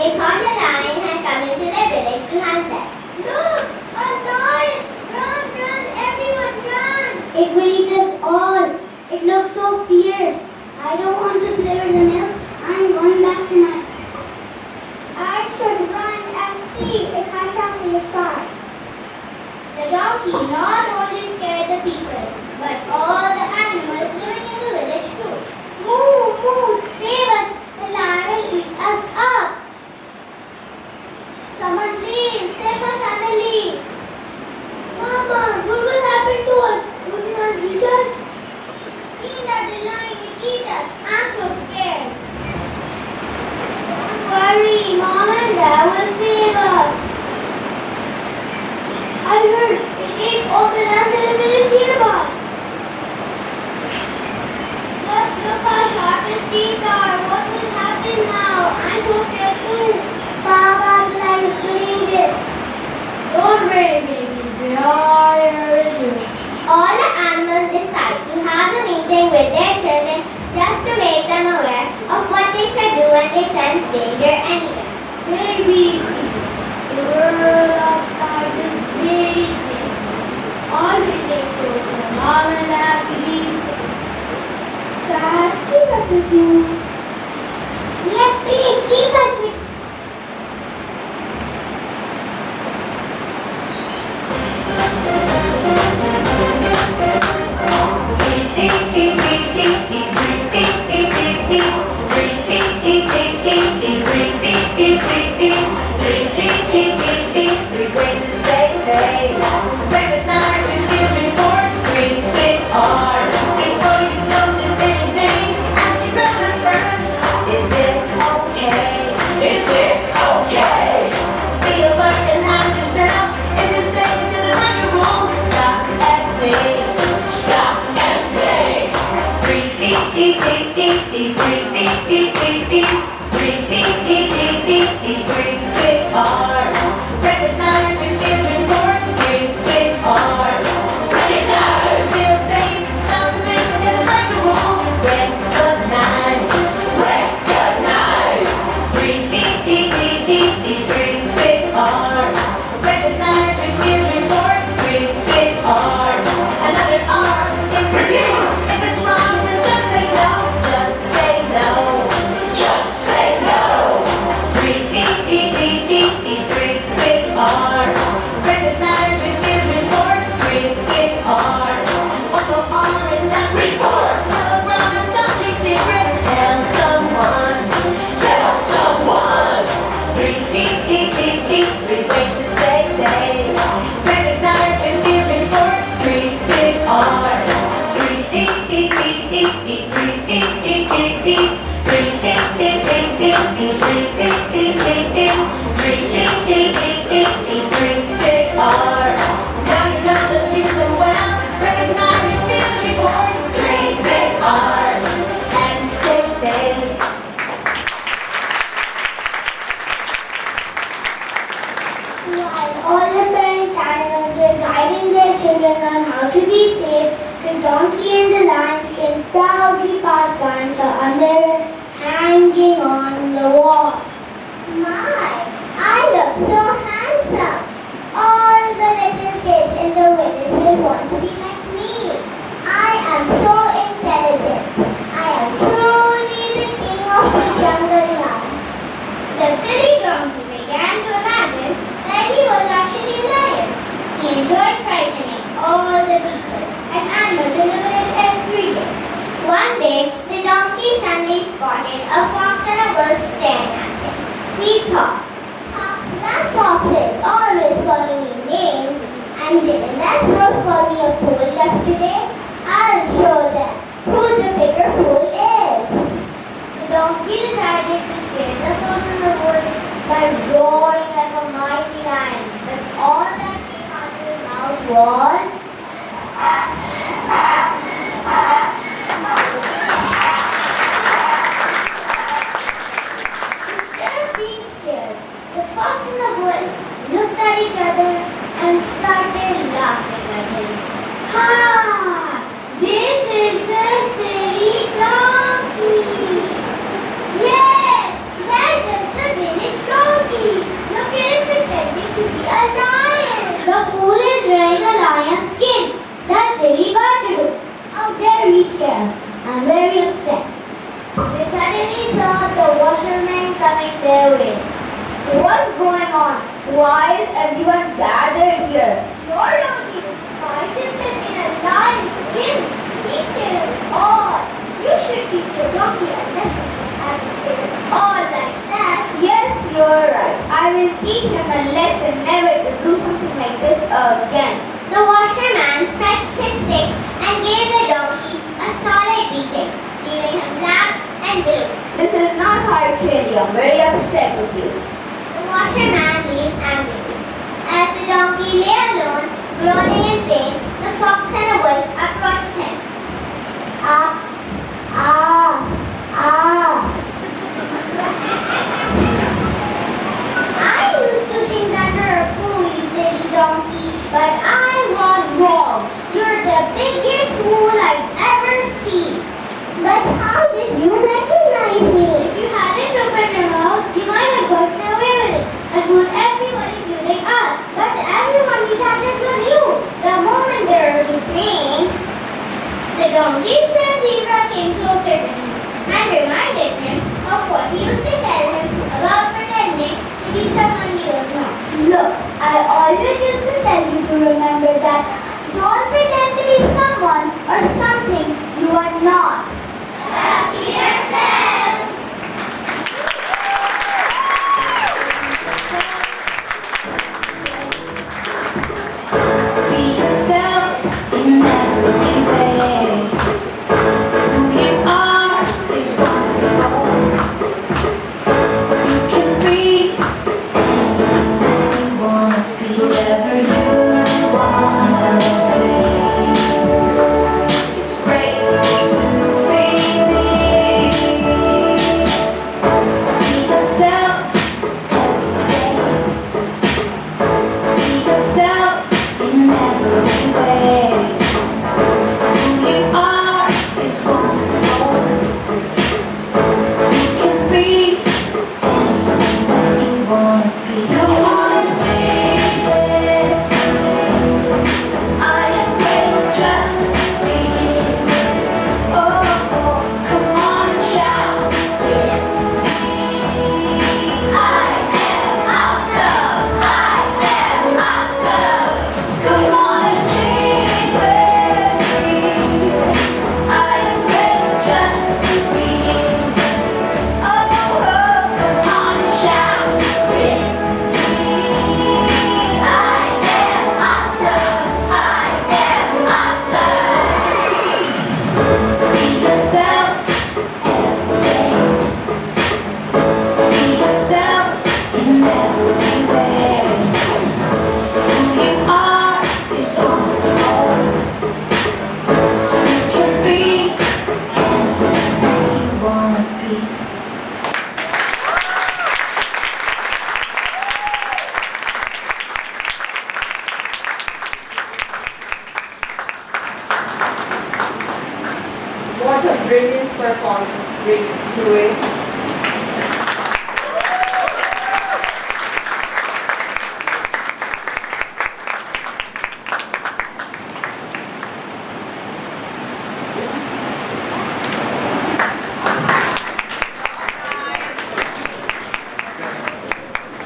They thought a lion had come into their village to hunt them. Look! A lion! Run, run, everyone run! It will eat us all. It looks so fierce. I don't want to play with the milk. I'm going back to my... I should run and see if I can be spot. The donkey not only scared the people, but all the animals living in the village too. Moo, moo, save us! The lion will eat us up. Someone please save our family. Mama, what will happen to us? Will it not eat us? See that the lion will eat us. I'm so scared. Don't worry, Mom and Dad will save us. I heard it ate all the land in the village nearby. Just look how sharp his teeth are. What will happen now? I'm so scared too. Baba, the lion looks so dangerous. Don't worry, baby. They are here with you. All the animals decide to have a meeting with their children just to make them aware of what they should do when they sense danger anywhere. Baby, the world outside is very big. All we take close to Mom and Dad to be safe. Sad, keep us with you. Yes, please, keep us with you. Yes, that is the village not the washermen coming their way. So what's going on? Why is everyone gathered here? Your donkey despite himself in a lion's skin. He scared us all. You should teach your donkey a lesson as he scared us all like that. Yes, you're right. I will teach him a lesson never to do something like this again. The washerman fetched his stick and gave the donkey a solid beating, leaving him black and blue. This is not how I trained you. I'm very upset with you. The washerman leaves angrily. As the donkey lay alone, groaning in pain, the fox and the wolf approached him. Ah, ah, ah. I used to think that you're a fool, you silly donkey, but I was wrong. You're the biggest fool I've ever seen. But how did you recognize me? If you hadn't opened your mouth, you might have gotten away with it and fooled everyone including us. But everyone decided was you. The moment they were playing, the donkey's friend Zebra came closer to him and reminded him of what he used to tell him about pretending to be someone he was not. Look, I always used to tell you to remember that don't pretend to be someone or something you are not. Just be yourself. Be yourself in every way. Who you are is wonderful. You can be anything that you wanna be, whoever you wanna be. It's great to be me. Be yourself every day. Be yourself in every way. Who you are is wonderful. You can be anything that you wanna be. Come on and sing it. I am great, just be. Oh, oh, come on and shout with me. I am awesome. I am awesome. Come on and sing with me. I am great, just be. Oh, oh, come on and shout with me. I am awesome. I am awesome. Be yourself every day. Be yourself in every way. Who you are is wonderful. You can be anything that you wanna be. What a brilliant performance, great doing.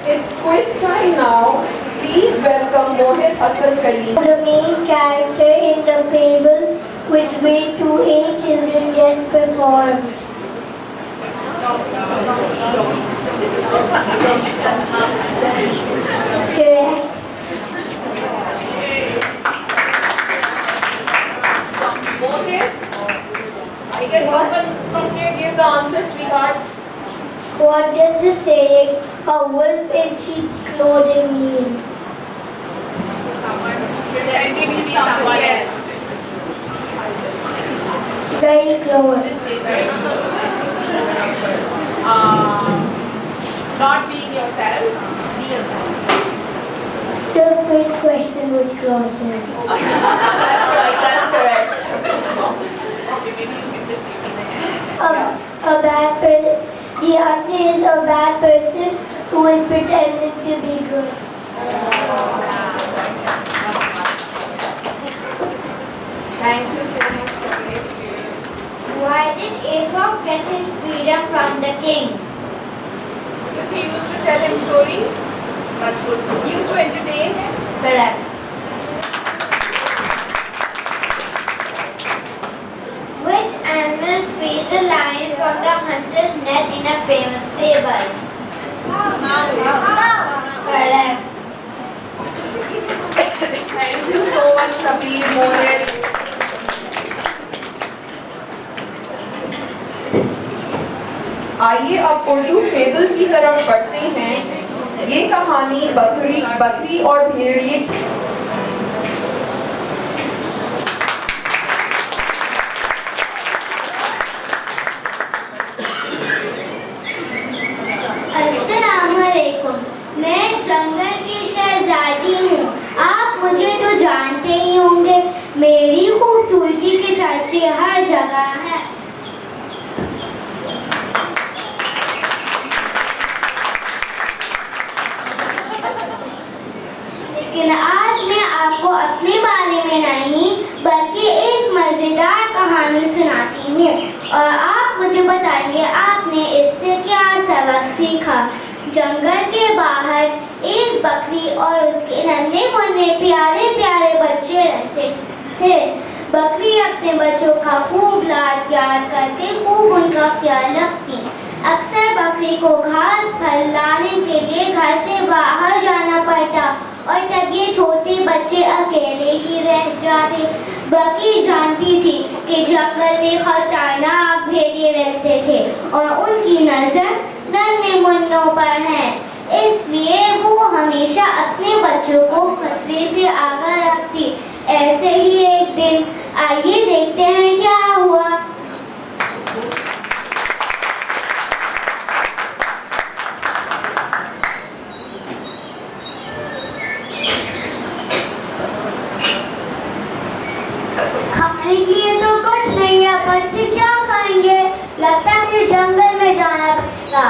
It's quiz time now. Please welcome Mohit Hassan Karim. The main character in the fable which made two eight children just perform. Correct. Mohit, I guess someone from here gave the answer, sweetheart. What does the saying, a wolf in sheep's clothing mean? Pretending to be someone else. Very close. Not being yourself, be yourself. The first question was closer. That's right, that's correct. Okay, maybe you can just give me the hand. A bad person. The answer is a bad person who is pretending to be good. Thank you so much, Mohit. Why Why did Aesop get his freedom from the king? Because he used to tell him stories. Such good stories. He used to entertain him. Correct. Which animal frees a lion from the hunter's net in a famous fable? Correct. Thank you so much, Kabir, Mohit. आइए अब Urdu fable की तरफ बढ़ते हैं। ये कहानी बकरी और भेड़िए की। अस्सलामुअलैकुम। मैं जंगल की शहजादी हूँ। आप मुझे तो जानते ही होंगे। मेरी खूबसूरती के चर्चे हर जगह है। लेकिन आज मैं आपको अपने बारे में नहीं बल्कि एक मजेदार कहानी सुनाती हूँ और आप मुझे बताइए आपने इससे क्या सबक सीखा। जंगल के बाहर एक बकरी और उसके नन्हे मुन्ने प्यारे प्यारे बच्चे रहते थे। बकरी अपने बच्चों का खूब लाड प्यार करके खूब उनका ख्याल रखती। अक्सर बकरी को घास फल लाने के लिए घर से बाहर जाना पड़ता और तब ये छोटे बच्चे अकेले ही रह जाते। बकरी जानती थी कि जंगल में खतरनाक भेड़िए रहते थे और उनकी नजर नन्हे मुन्नों पर है, इसलिए वो हमेशा अपने बच्चों को खतरे से आगाह रखती। ऐसे ही एक दिन, आइए देखते हैं क्या हुआ। खाने के लिए तो कुछ नहीं है, बच्चे क्या खाएंगे? लगता है कि जंगल में जाना पड़ेगा।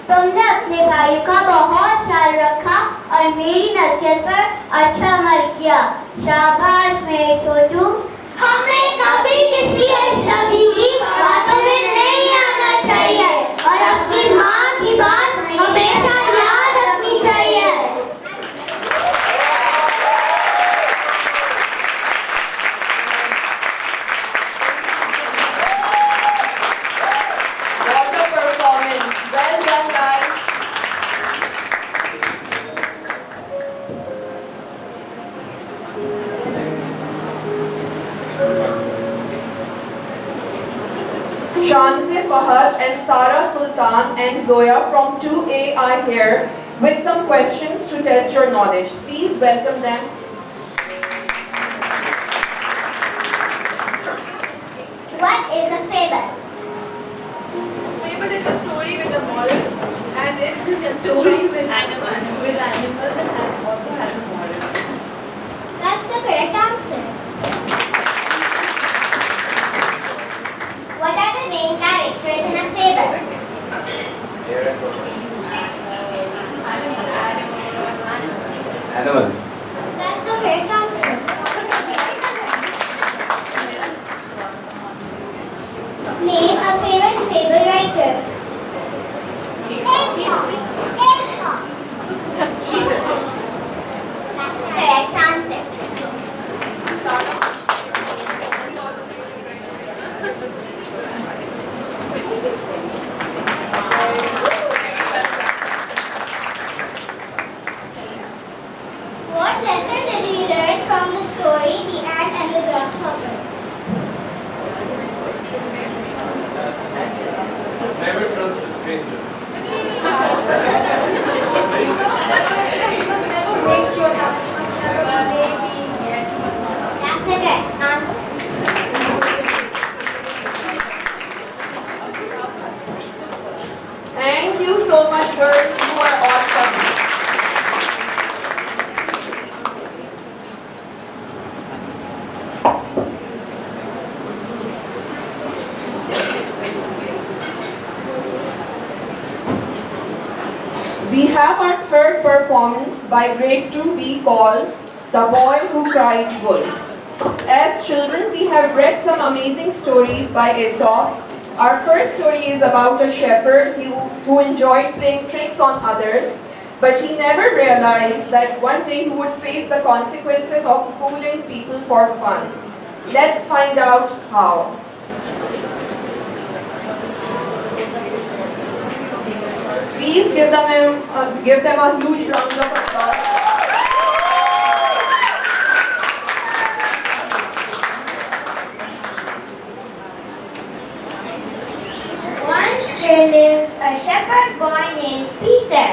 तुमने अपने भाई का बहुत ख्याल रखा और मेरी नसीहत पर अच्छा अमल किया। शाबाश मेरे छोटू। हमें कभी किसी अजनबी की बातों में नहीं आना चाहिए और अपनी माँ की बात हमेशा याद रखनी चाहिए। What a performance! Well done, guys. Shanze Fahad and Sara Sultan and Zoya from 2A are here with some questions to test your knowledge. Please welcome them. What is a fable? Fable is a story with a moral and it consists Story of with animals. animals and also has a moral. That's the correct answer. What are the main characters in a fable? Animals. That's the correct answer. Name a famous fable writer. Aesop. Aesop. That's the correct answer. What lesson did we learn from the story The Ant and the Grasshopper? Never trust a stranger. That's the correct answer. Thank you so much, girls. You are awesome. We have our third performance by grade 2B called The Boy Who Cried Wolf. As children, we have read some amazing stories by Aesop. Our first story is about a shepherd who enjoyed playing tricks on others, but he never realized that one day he would face the consequences of fooling people for fun. Let's find out how. Please give them a huge round of applause. Once there lived a shepherd boy named Peter.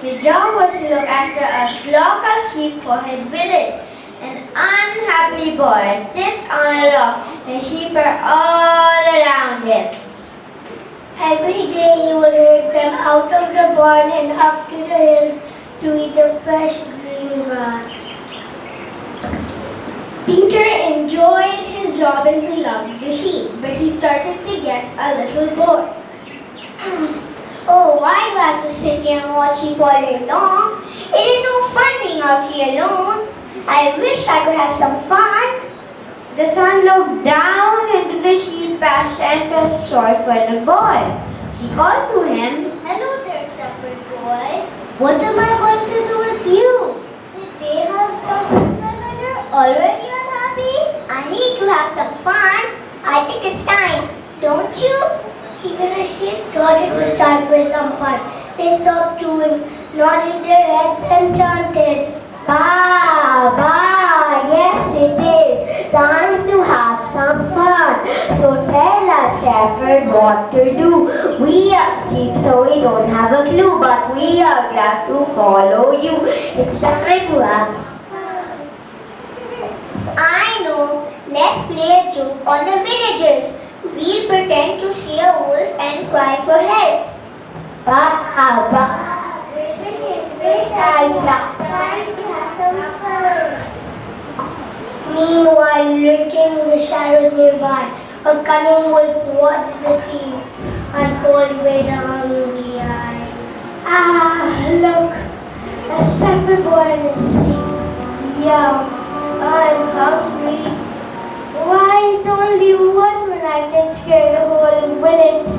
His job was to look after a flock of sheep for his village. An unhappy boy sits on a rock and sheep are all around him. Every day he would herd them out of the barn and up to the hills to eat the fresh green grass. Peter enjoyed his job and he loved the sheep, but he started to get a little bored. Oh, why do I have to sit here and watch sheep all day long? It is no fun being out here alone. I wish I could have some fun. The son looked down into the sheep patch and felt sorry for the boy. She called to him, "Hello there, shepherd boy. What am I going to do with you? The day has come since you're already unhappy. I need to have some fun. I think it's time, don't you?" Even the sheep thought it was time for some fun. They stopped chewing, nodded their heads and chanted, "Ba, ba, yes it is time to have some fun. So tell us, shepherd, what to do. We are sheep, so we don't have a clue, but we are glad to follow you. It's time to have fun." I know. Let's play a joke on the villagers. We'll pretend to see a wolf and cry for help. Ba, ba, time to have some fun. Meanwhile, lurking in the shadows nearby, a cunning wolf watched the scenes unfold with hungry eyes. shepherd boy and his sheep. Yeah, I'm hungry. Why only one when I can scare the whole village?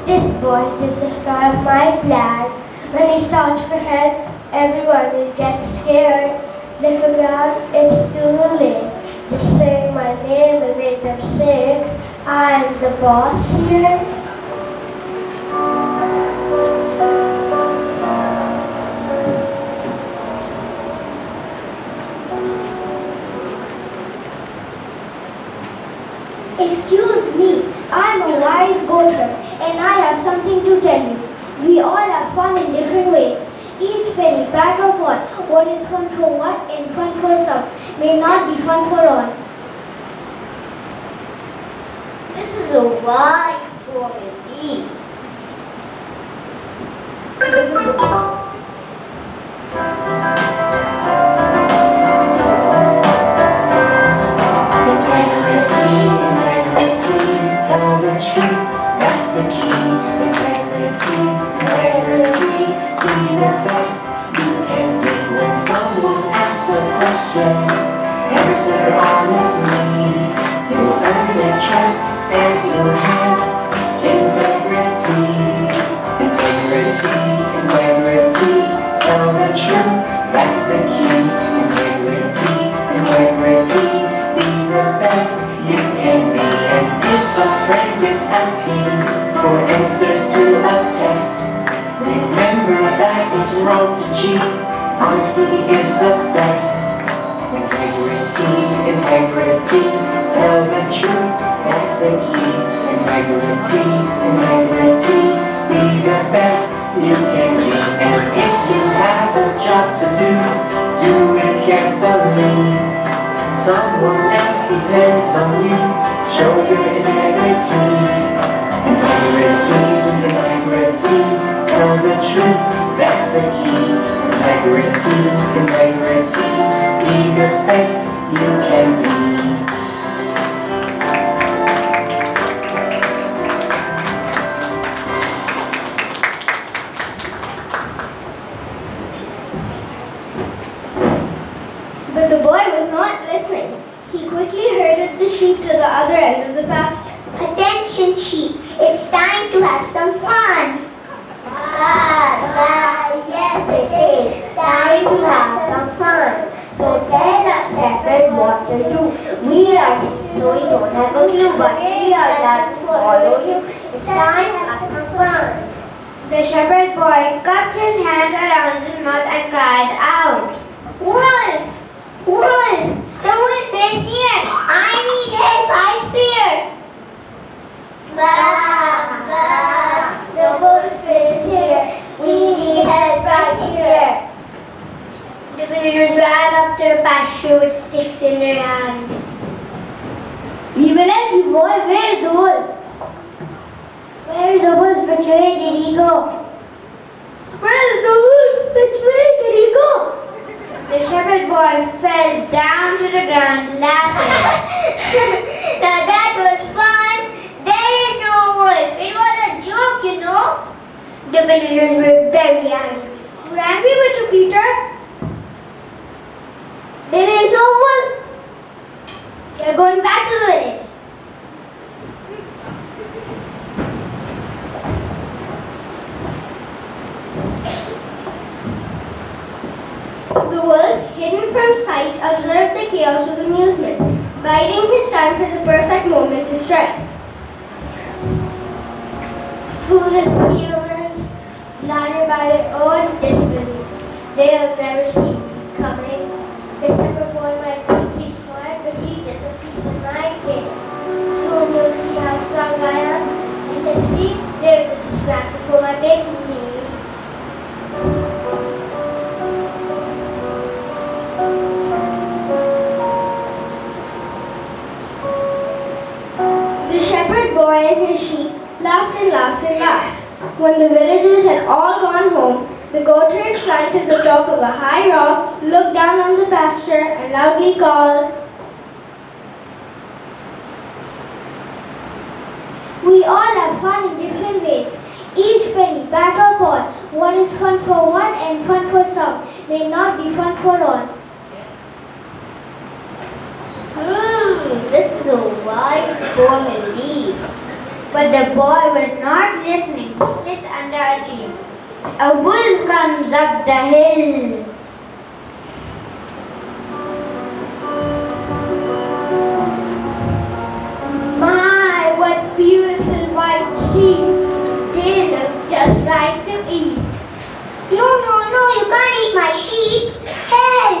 This boy is the start of my plan. When he shouts for help, everyone will get scared. They figure out it's too late. Just saying my name will make them sick. I'm the boss here. Excuse me, I'm a wise goat herd and I have something to tell you. We all have fun in different ways. Each penny, bag or pot, what is fun for one and fun for some, may not be fun for all. This is a wise boy indeed. Integrity, tell the truth, that's the key. Integrity, be the best you can be. When someone asks a question, answer honestly. You'll earn their trust and you'll have integrity. Integrity, tell the truth, that's the key. Integrity, be the best you can be. And if a friend is asking for answers to a test, remember that it's wrong to cheat. Honesty is the best. Integrity, tell the truth, that's the key. Integrity, be the best you can be. And if you have a job to do it carefully. Someone else depends on you, show your integrity. Integrity, tell the truth, that's the key. Integrity, be the best you can be. But the boy was not listening. He quickly herded the sheep to the other end of the pasture. Attention sheep, it's time to have some fun. Yes it is. Time to have some fun. So tell us, shepherd, what to do. We are sheep, so we don't have a clue, but we are glad to follow you. It's time to have some fun. The shepherd boy cupped his hands around his mouth and cried out, Wolf! Wolf! The wolf is near! I need help, I fear! Bah! The wolf is here! We need help right here! The villagers ran up to the pasture with sticks in their hands. We will help you, boy. Where is the wolf? Where is the wolf? Which way did he go? Where is the wolf? Which way did he go? The shepherd boy fell down to the ground laughing. Now that was fun. There is no wolf. It was a joke, you know. The villagers were very angry. We're angry with you, Peter. There is no wolf. You're going back to the village. The wolf, hidden from sight, observed the chaos with amusement, biding his time for the perfect moment to strike. Foolish humans, blinded by their own disbelief, they'll never see me coming. The shepherd boy might think he's smart, but he's just a piece of my game. Soon you'll see how strong I am, and the sheep, they're just a snack before my big meal. The shepherd boy and his sheep laughed and laughed and laughed. When the villagers had all gone home, the goat herd climbed to the top of a high rock, looked down on the pasture, and loudly called, We all have fun in different ways. Each penny, bat or pot, what is fun fun for one and fun for some may not be fun for all. This is a wise poem indeed. But the boy was not listening. He sits under a tree. A wolf comes up the hill. My, what beautiful white sheep. They look just right to eat. No, you can't eat my sheep. Help!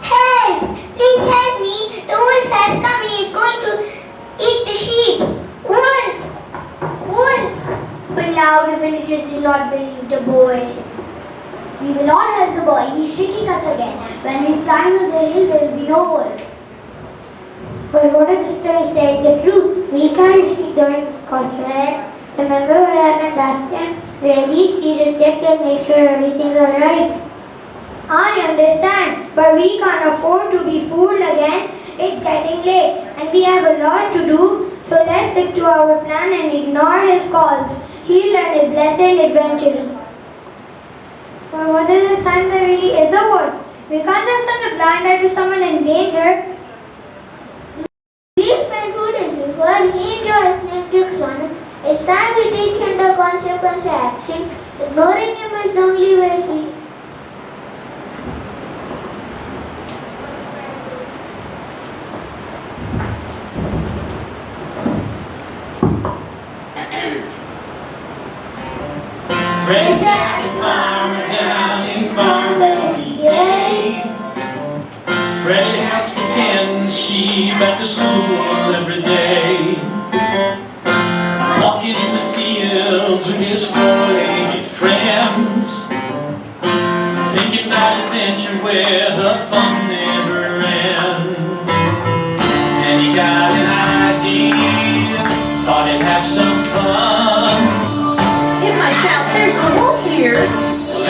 Help! Please help me. The wolf has come. He is going to eat the sheep. Wolf! Wolf! But now the villagers did not believe the boy. We will not help the boy. He is tricking us again. When we climb to the hill, there will be no wolf. But what if the story says the truth? We can't speak during this culture. Remember what happened last time? Really, Stephen checked and make sure everything's alright. I understand, but we can't afford to be fooled again. It's getting late and we have a lot to do, so let's stick to our plan and ignore his calls. He'll learn his lesson eventually. But what is the sign there really is a wolf? We can't just send a blind eye to someone in danger. Please spend prudence before he enjoys and tricks on it. It's time we teach him the consequence of action. Ignoring him is the only way. Fred's got a farmer down in Farmville, PA. Freddie helps to tend the sheep after school every day. Walking in the fields with his four-legged friends, thinking about adventure where the fun never ends. And he got an idea, thought he'd have some fun. In my shout, there's a wolf here.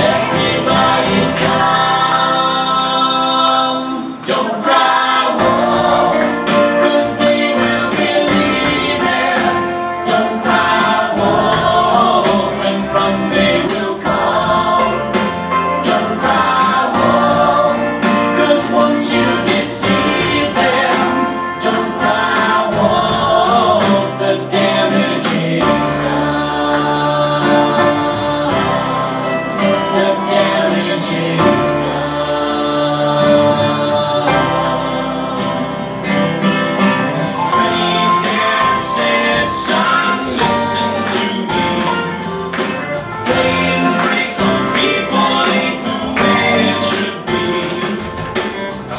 Everybody come, don't cry wolf, 'cause they will believe it. Don't cry wolf, and run they will come. Don't cry wolf, 'cause once you deceive them. Don't cry wolf, the damage is done. The damage is done. Freddie stared and said, son, listen to me. Playing the brakes on people ain't the way it should be.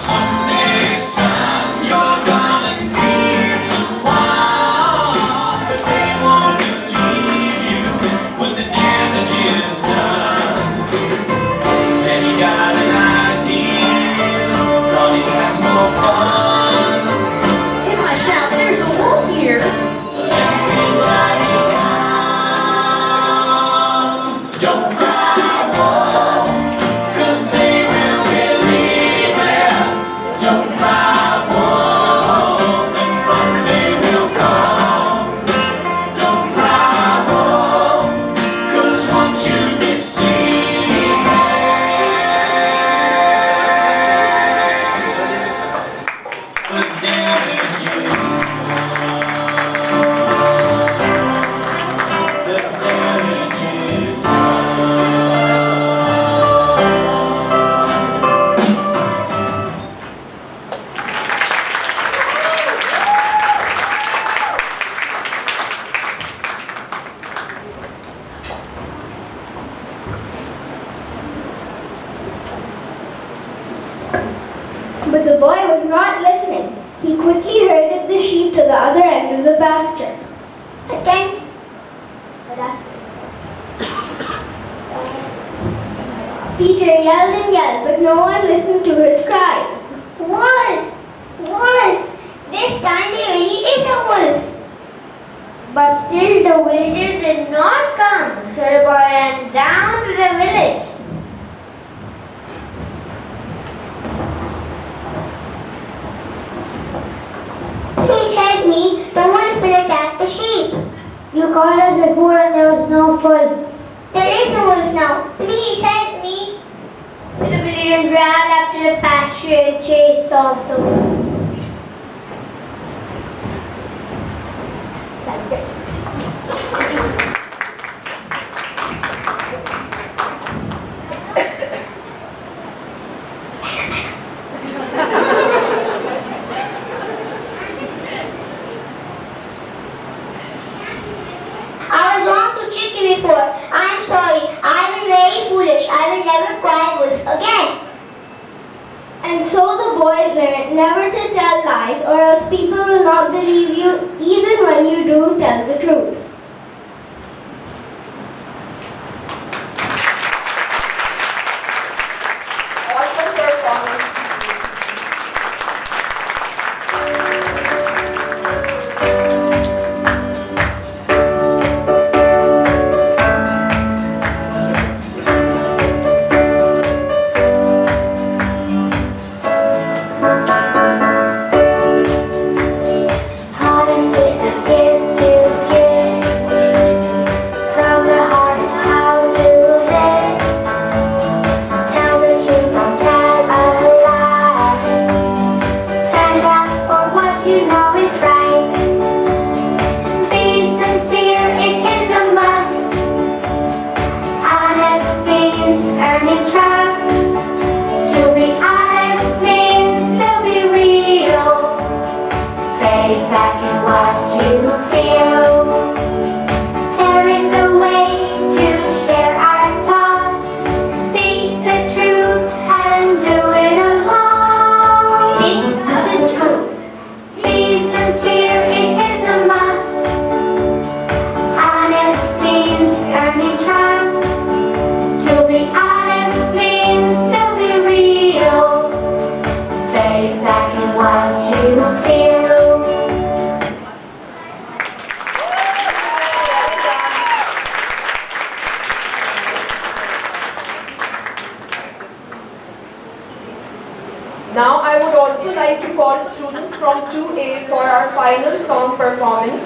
Someday, son, you're gonna need someone, but they won't believe you when the damage is done. Then he got an idea, thought he'd have more fun. In my shout, there's a wolf here. Everybody come, don't cry wolf, 'cause they will believe it. Don't cry wolf, and run they will come. Don't cry wolf, 'cause once you deceive the damage is done. The damage is But the boy was not listening. He quickly herded the sheep to the other end of the pasture. Attend. Peter yelled and yelled, but no one listened to his cries. Wolf! Wolf! This time there really is a wolf. But still the villagers did not come, so the boy ran down to the village. Please help me, the wolf will attack the sheep. You called us before and there was no wolf. There is no wolf now. Please she chased off the world. I was wrong to trick you before. I'm sorry. I was very foolish. I will never cry wolf again. And so the boy learned never to tell lies, or else people will not believe you even when you do tell the truth. Awesome performance. Hardest is a gift to give. From the heart is how to live. Tell the truth, don't tell a lie. Stand up for what you know is right. Be sincere, it is a must. Honest means earning trust. To be honest means to be real. Say exactly what you feel. There is a way to share our thoughts. Speak the truth and do it alone. Speak the truth. Be sincere, it is a must. Honest means earning trust. To be honest means to be real. Say exactly what you feel. Now I would also like to call students from 2A for our final song performance.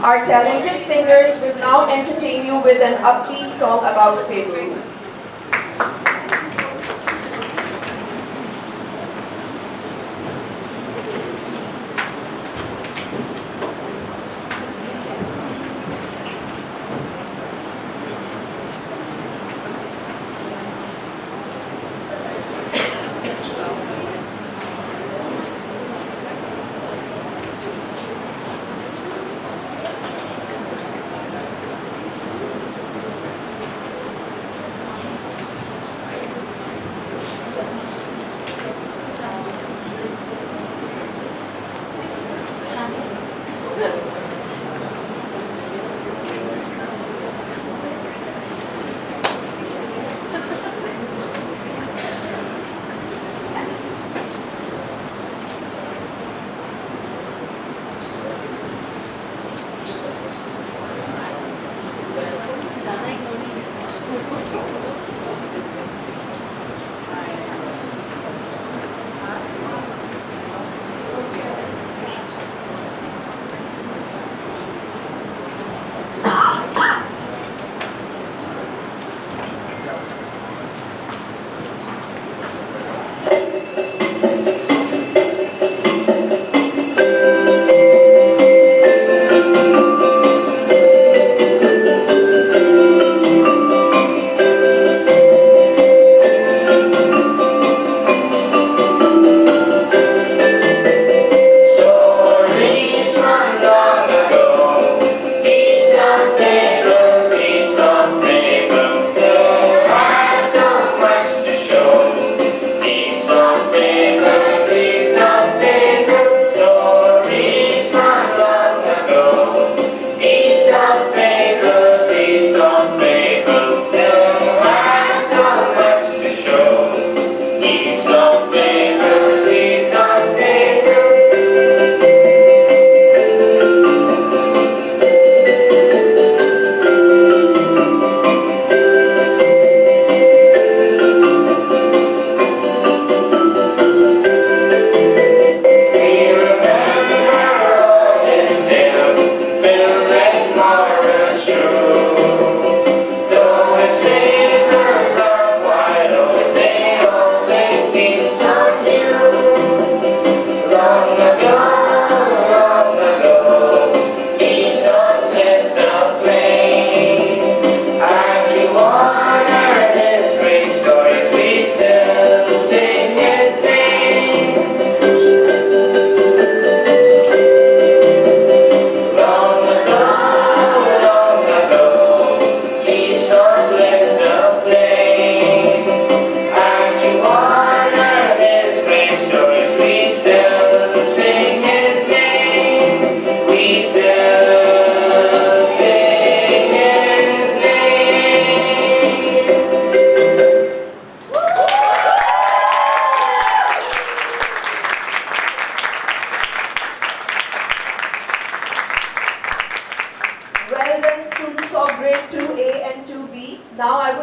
Our talented singers will now entertain you with an upbeat song about fables.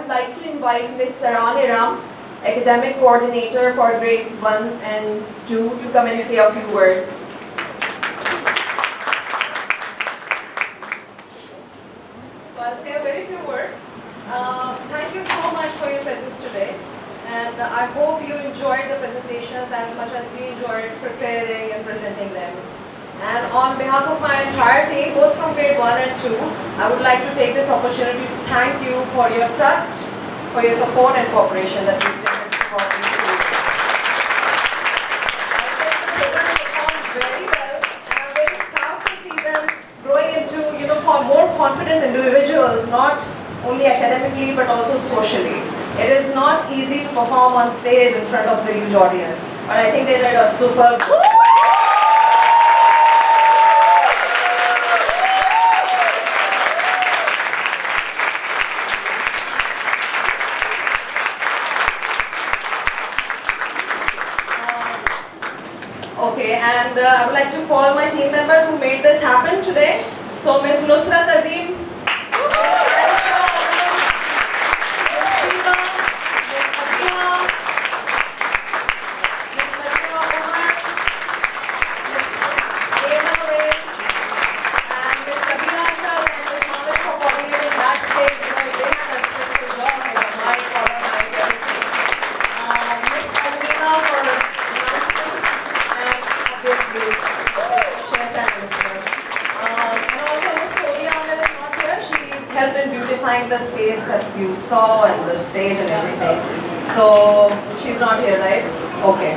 would like to invite Ms. Sarani Ram, Academic Coordinator for Grades 1 and 2, to come and say a few words. So I'll say a very few words. Thank you so much for your presence today. And I hope you enjoyed the presentations as much as we enjoyed preparing and presenting them. And on behalf of my entire team, both from grade 1 and 2, I would like to take this opportunity to thank you for your trust, for your support and cooperation that you extended for these schools. I think the children performed very well, and I'm very proud to see them growing into, more confident individuals, not only academically but also socially. It is not easy to perform on stage in front of the huge audience, but I think they did a superb job. Okay, and I would like to call my team members who made this happen today. So Ms. Nusrat Azim, helped in beautifying the space that you saw and the stage and everything. So she's not here, right? Okay.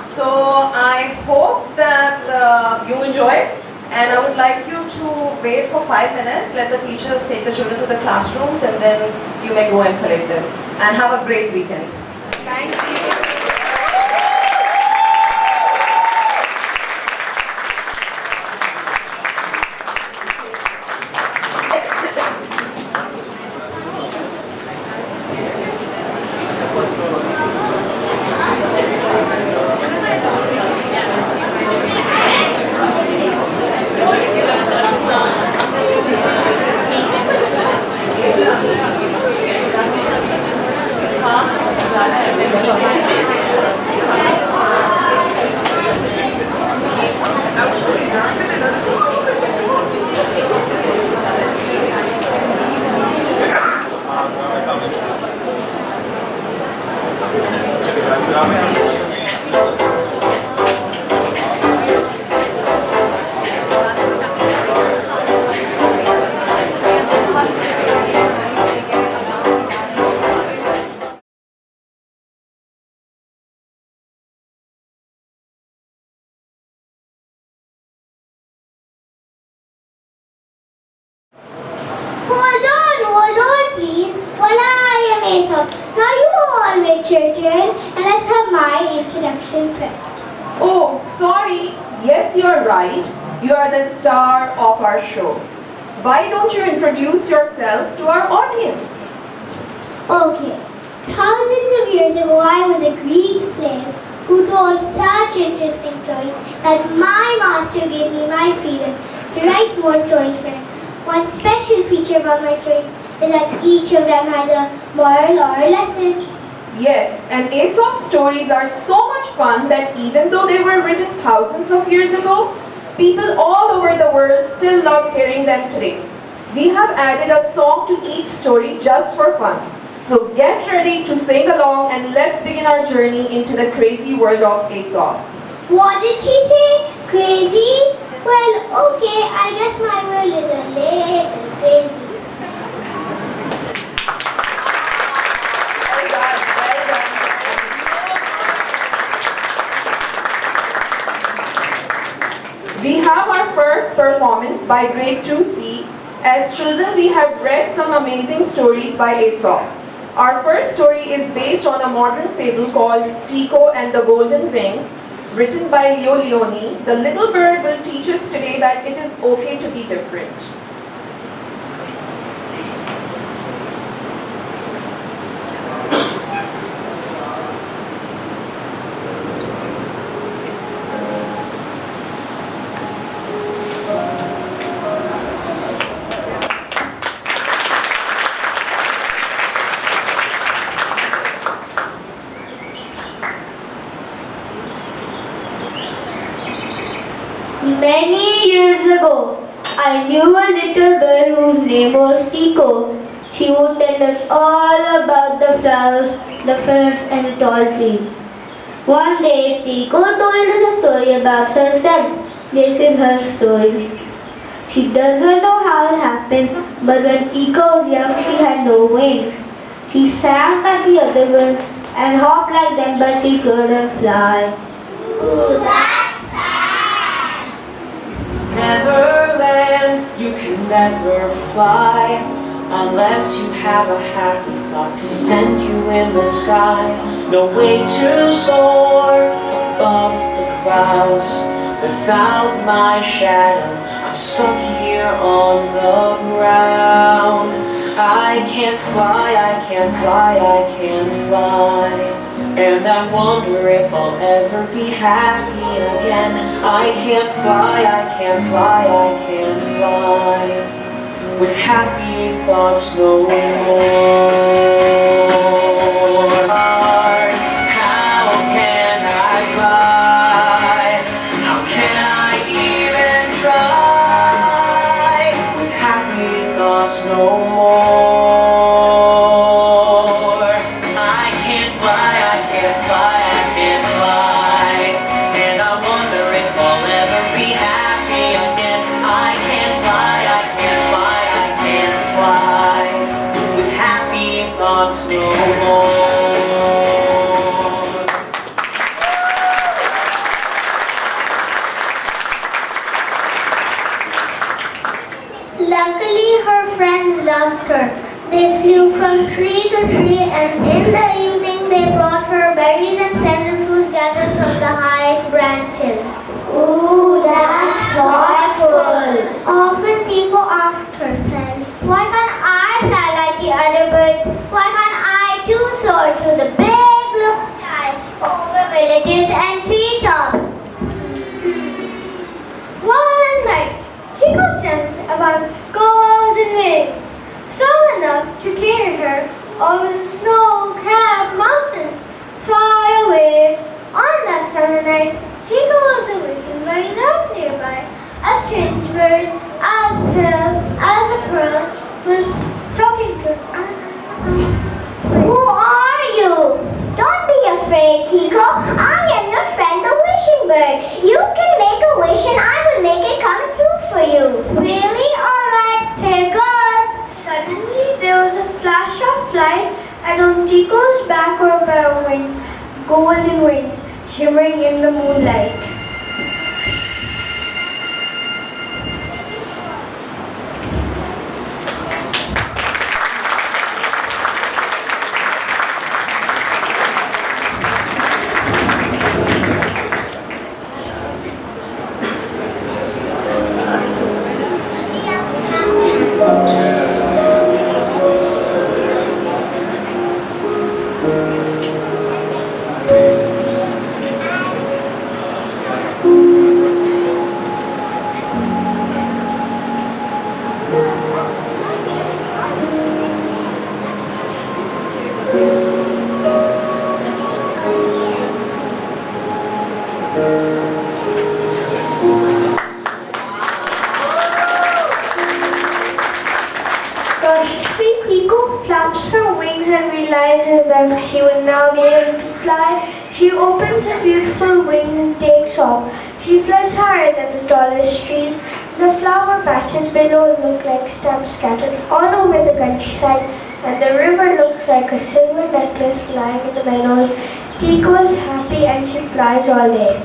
So I hope that you enjoyed, and I would like you to wait for 5 minutes, let the teachers take the children to the classrooms, and then you may go and collect them. And have a great weekend. Thank you. Hold on, please. While I am Aesop. Now you all wait your turn, and let's have my introduction first. Oh, sorry. Yes, you're right. You are the star of our show. Why don't you introduce yourself to our audience? Okay. Thousands of years ago, I was a Greek slave who told such interesting stories that my master gave me my freedom to write more stories for him. One special feature about my stories is that each of them has a moral or a lesson. Yes, and Aesop's stories are so much fun that even though they were written thousands of years ago, people all over the world still love hearing them today. We have added a song to each story just for fun. So get ready to sing along and let's begin our journey into the crazy world of Aesop. What did she say? Crazy? Well, okay, I guess my world is a little crazy. Well done, well done. We have our first performance by grade 2C. As children, we have read some amazing stories by Aesop. Our first story is based on a modern fable called Tycho and the Golden Wings, written by Leo Leone. The little bird will teach us today that it is okay to be different. Many years ago, I knew a little bird whose name was Tico. She would tell us all about the flowers, the fruits, and the tall trees. One day, Tico told us a story about herself. This is her story. She doesn't know how it happened, but when Tico was young, she had no wings. She sang like the other birds and hopped like them, but she couldn't fly. Ooh, that's sad. Neverland, you can never fly unless you have a happy thought to send you in the sky. No way to soar above the clouds without my shadow. I'm stuck here on the ground. I can't fly, I can't fly, I can't fly. And I wonder if I'll ever be happy again. I can't fly, I can't fly, I can't fly. With happy thoughts no more. How can I fly? How can I even try? With happy thoughts no more. I can't fly, I can't fly, I can't fly. And I wonder if I'll ever be happy again. I can't fly, I can't fly, I can't fly. With happy thoughts no more. Luckily, her friends loved her. They flew from tree to tree, and in the evening they brought her berries and tender fruit gathered from the highest branches. Ooh, that's thoughtful. Often Tico asked herself, why can't I fly like the other birds? Why can't I too soar to the big blue sky over villages and treetops? One night, Tico dreamt about golden wings, strong enough to carry her over the snow-capped mountains far away. On that summer night, Tico was awakened by a noise nearby. A strange bird, as pale as a pearl, was talking to her. Who are you? Don't be afraid, Tico. I am your friend, the wishing bird. You can make a wish and I will make it come true for you. Really? Alright, here goes. Suddenly, there was a flash of light, and on Tico's back were a pair of wings, golden wings, shimmering in the moonlight. Cautiously, Tico flaps her wings and realizes that she will now be able to fly. She opens her beautiful wings and takes off. She flies higher than the tallest trees. The flower patches below look like stamps scattered all over the countryside, and the river looks like a silver necklace lying in the meadows. Tico is happy and she flies all day.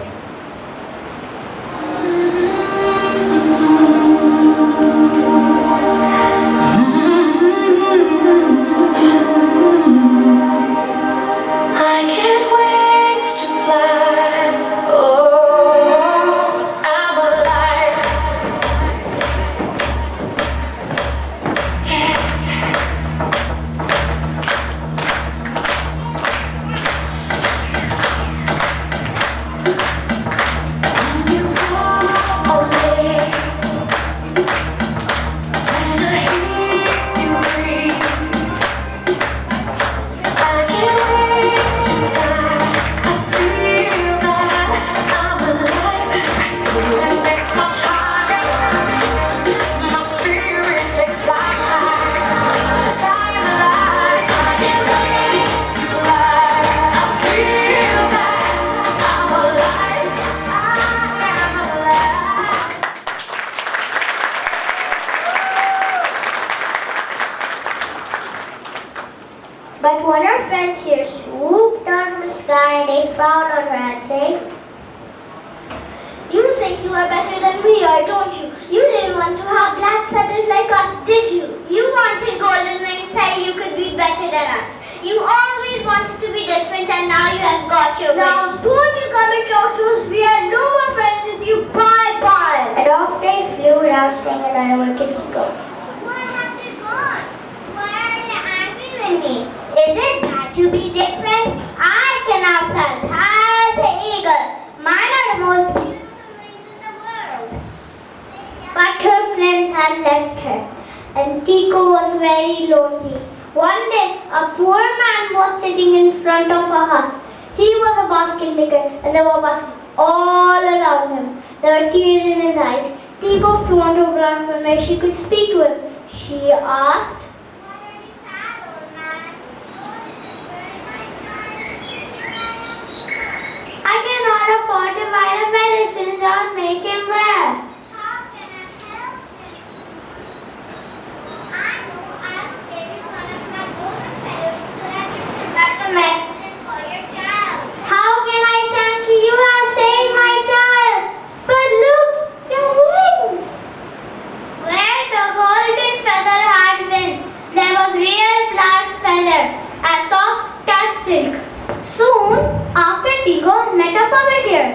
I get wings to fly. Oh, I'm alive. Yeah. But when her friends here swooped down from the sky and they frowned on her and said, "You think you are better than we are, don't you? You didn't want to have black feathers like us, did you? You wanted golden wings, said you could be better than us. You always wanted to be different and now you have got your wish. Now don't you come and talk to us. We are no more friends with you. Bye bye." And off they flew without saying another word to Tico. Where have they gone? Why are they angry with me? Is it bad to be different? I can have as high as an eagle. Mine are the most beautiful wings in the world. But her friends had left her, and Tico was very lonely. One day, a poor man was sitting in front of a hut. He was a basket maker, and there were baskets all around him. There were tears in his eyes. Tico flew onto the ground from where she could speak to him. She asked, "Why are you sad, old man?" "I cannot afford to buy the medicines or make him well." "How can I help him?" "I know I'll give you one of my golden feathers so that you can buy the medicine for your child." "How can I thank you? You have saved my child." "But look, your wings!" Where the golden feather had been, there was real black feather, as soft as silk. Soon after, Tico met a puppeteer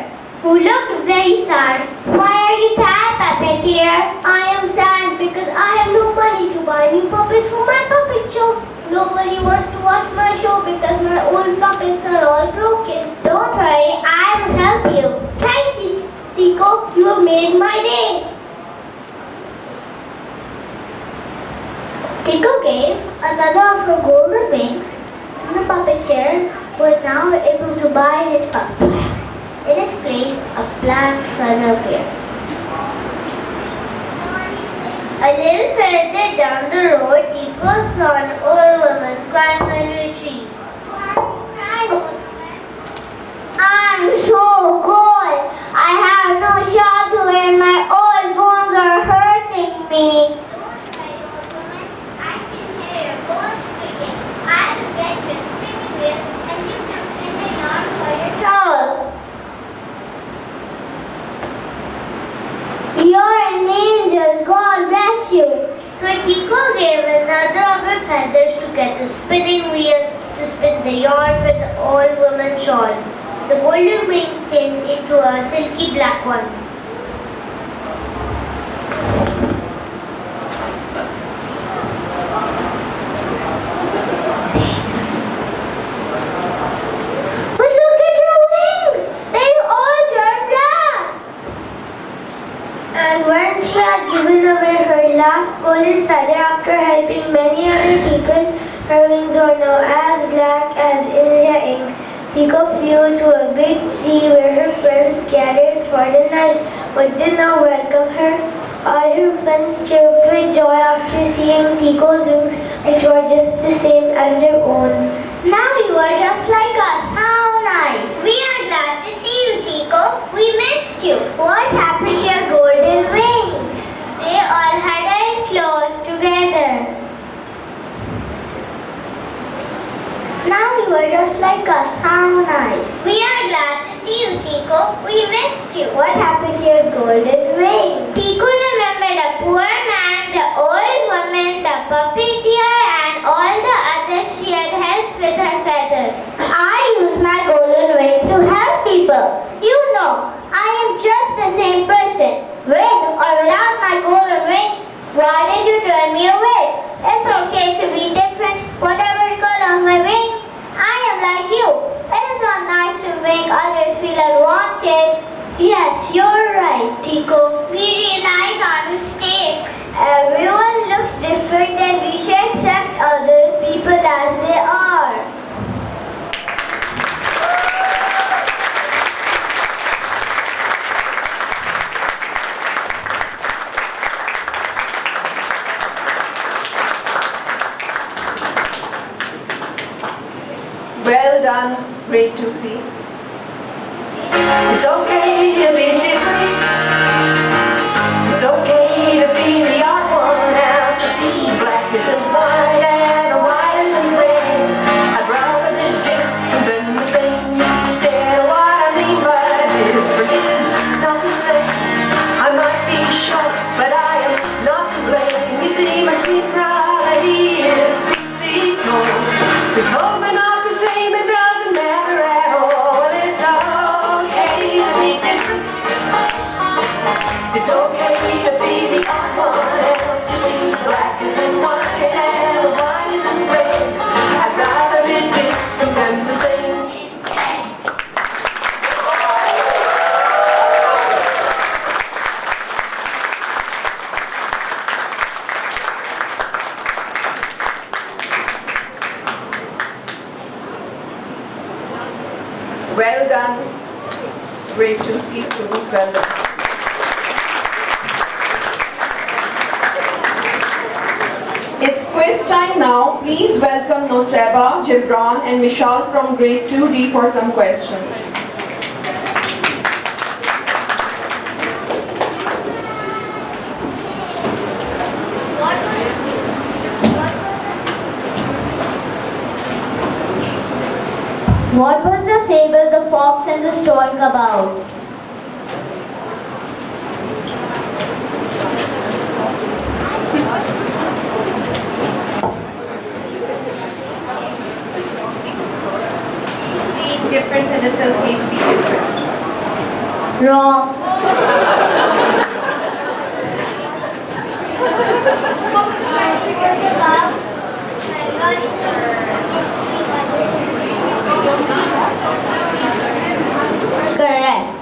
who looked very sad. "Why are you sad, puppeteer?" "I am sad because I have no money to buy new puppets for my puppet show. Nobody wants to watch my show because my old puppets are all broken." "Don't worry, I will help you." "Thank you, Tico. You have made my day." Tico gave another of her golden wings to the puppeteer, who was now able to buy his puppet. In its place, a black feather appeared. A little further down the road, Tico saw an old woman crying under a tree. "Why are you crying, old woman?" "I'm so cold. I have no shawl to wear. My old bones are hurting me." "Don't worry, old woman. I can hear your bones squeaking. I will get you a spinning wheel and you can spin the yarn for your shawl." "You're an angel. God bless you." So Tico gave another of her feathers to get the spinning wheel to spin the yarn for the old woman's shawl. The golden wing turned into a silky black one. "But look at your wings! They all turned black." And when she had given away her last golden feather after helping many other people, her wings were now as black as India ink. Tico flew to a big tree where her friends gathered for the night, but did not welcome her. All her friends chirped with joy after seeing Tico's wings, which were just the same as their own. "Now you are just like us. How nice." "We are glad to see you, Tico. We missed you." "What happened to your golden wings?" They all huddled close together. "Now you are just like us. How nice." "We are glad to see you, Tico. We missed you." "What happened to your golden wings?" Tico remembered a poor man, the old woman, the puppeteer, and all the others she had helped with her feathers. "I use my golden wings to help people. You know, I am just the same person. With or without my golden wings, why did you turn me away? It's okay to be different, whatever color of my wings. I am like you. It is not nice to make others feel unwanted." "Yes, you're right, Tico. We realize our mistake. Everyone looks different and we should accept other people as they are." Well done, grade 2C. It's okay to be different. It's okay to be the odd one out to see. Black isn't white and white isn't red. Because we're not the same, it doesn't matter at all. Well, it's okay to be different. It's okay to be the odd one out. Just see black isn't white and white isn't red. I'd rather be different than the same. Well done. Grade 2C students, well done. It's quiz time now. Please welcome Noseba, Gibran and Mishal from grade 2D for some questions. What was the fable The Fox and the Stork about? Being different and it's okay to be different. Wrong. Correct.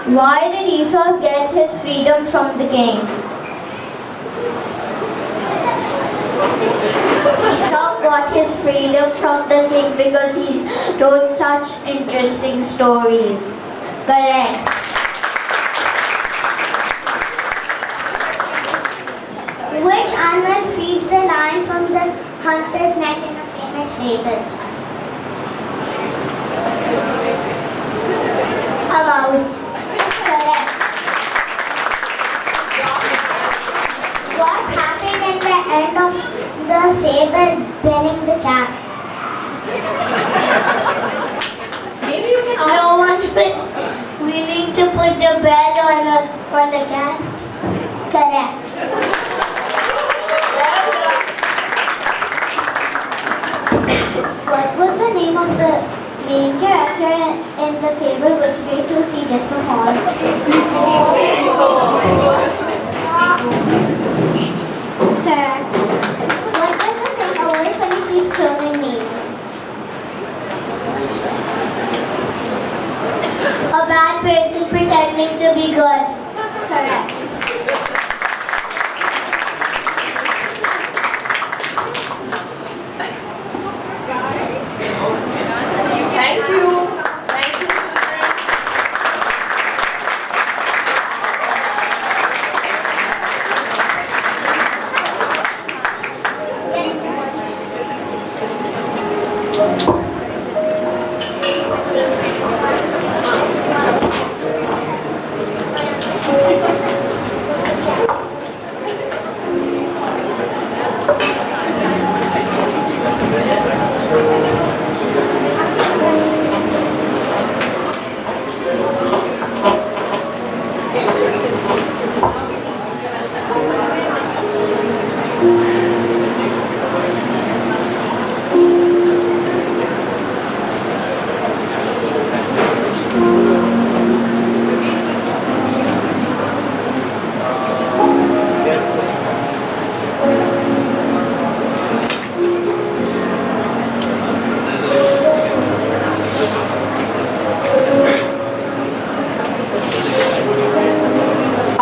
Why did Aesop get his freedom from the king? Aesop got his freedom from the king because he wrote such interesting stories. Correct. Which animal frees the lion from the hunter's net in a famous fable? A mouse. Correct. What happened at the end of the fable Benning the cat? Maybe you can ask. No one was willing to put the bell on the cat. Correct. Well done. What was the name of the main character in the fable which grade 2C just performed? Correct. What does the saying away from the sheep clothing mean? A bad person pretending to be good. Correct. Thank you. Thank you, children.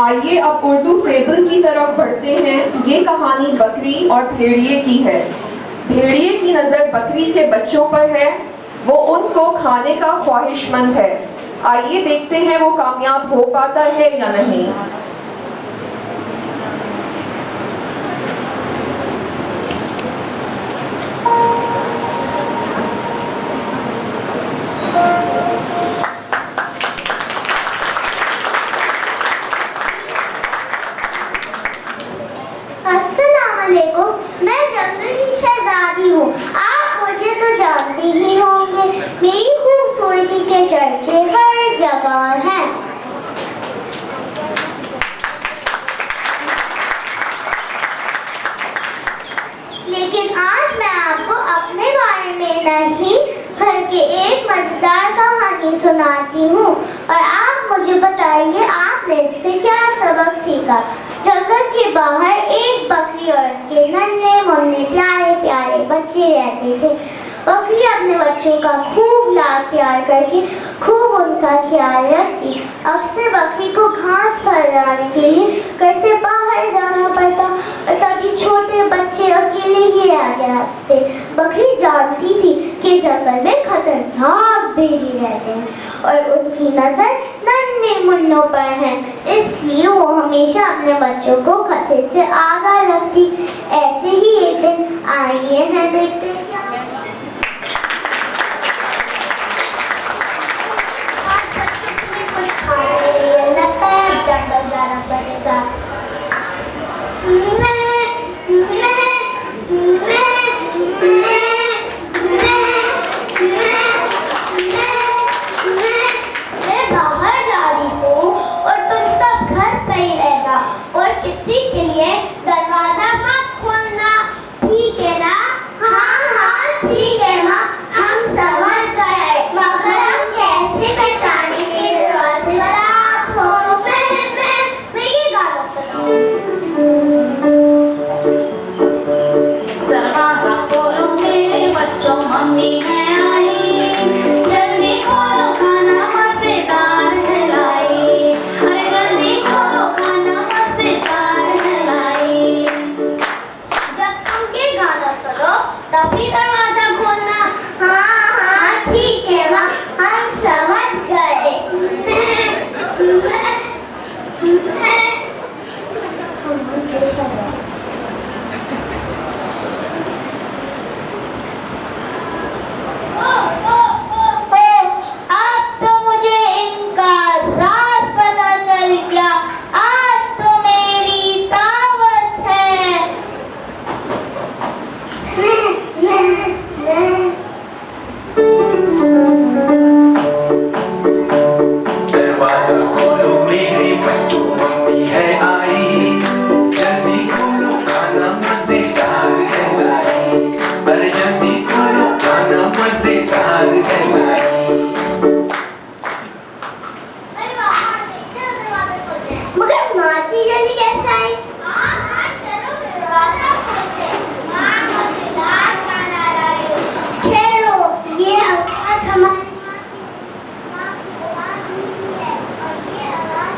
आइए अब Urdu fable की तरफ बढ़ते हैं। ये कहानी बकरी और भेड़िए की है। भेड़िए की नज़र बकरी के बच्चों पर है, वो उनको खाने का ख्वाहिशमंद है। आइए देखते हैं वो कामयाब हो पाता है या नहीं। अस्सलामुअलैकुम, मैं जंगल की शहजादी हूँ। आप मुझे तो जानते ही होंगे, मेरी खूबसूरती के चर्चे हर जगह हैं। क्या सबक सीखा। जंगल के बाहर एक बकरी और उसके नन्हे मुन्ने प्यारे प्यारे बच्चे रहते थे। बकरी अपने बच्चों का खूब लाड प्यार करके खूब उनका ख्याल रखती। अक्सर बकरी को घास फैलाने के लिए घर से बाहर जाना पड़ता और तभी छोटे बच्चे अकेले ही रह जाते। बकरी जानती थी कि जंगल में खतरनाक भेड़िए रहते हैं और उनकी नजर नन्हे मुन्नों पर है, इसलिए वो हमेशा अपने बच्चों को खतरे से आगाह रखती। ऐसे ही एक दिन आइए हैं देखते हैं क्या लगता है अब जंगल जाना पड़ेगा। मैं बाहर जा रही हूँ और तुम सब घर पे ही रहना और किसी के लिए दरवाजा मत खोलना, ठीक है ना? हाँ हाँ ठीक है माँ, हम समझ गए, मगर हम कैसे पहचानेंगे दरवाजे वाला आप हो? मैं ये गाना सुनाऊं। दरवाजा खोलो मेरे बच्चों, मम्मी है आई, जल्दी खोलो खाना मजेदार है लाई, अरे जल्दी खोलो खाना मजेदार है लाई। जब तुम ये गाना सुनो तभी दरवाजा खोलना। हाँ हाँ ठीक है माँ, हम समझ गए। अब तो मुझे इनका राज पता चल गया, आज तो मेरी दावत है। दरवाजा खोलो मेरे बच्चों, मम्मी है आई, जल्दी खोलो खाना मजेदार है लाई, अरे जल्दी खोलो खाना मजेदार है लाई। मगर माती जल्दी कैसे आई? चलो दरवाजा खोलते हैं। माँ मजेदार खाना लाई हूँ। ठहरो, ये आवाज हमारी माँ की आवाज नहीं है और ये आवाज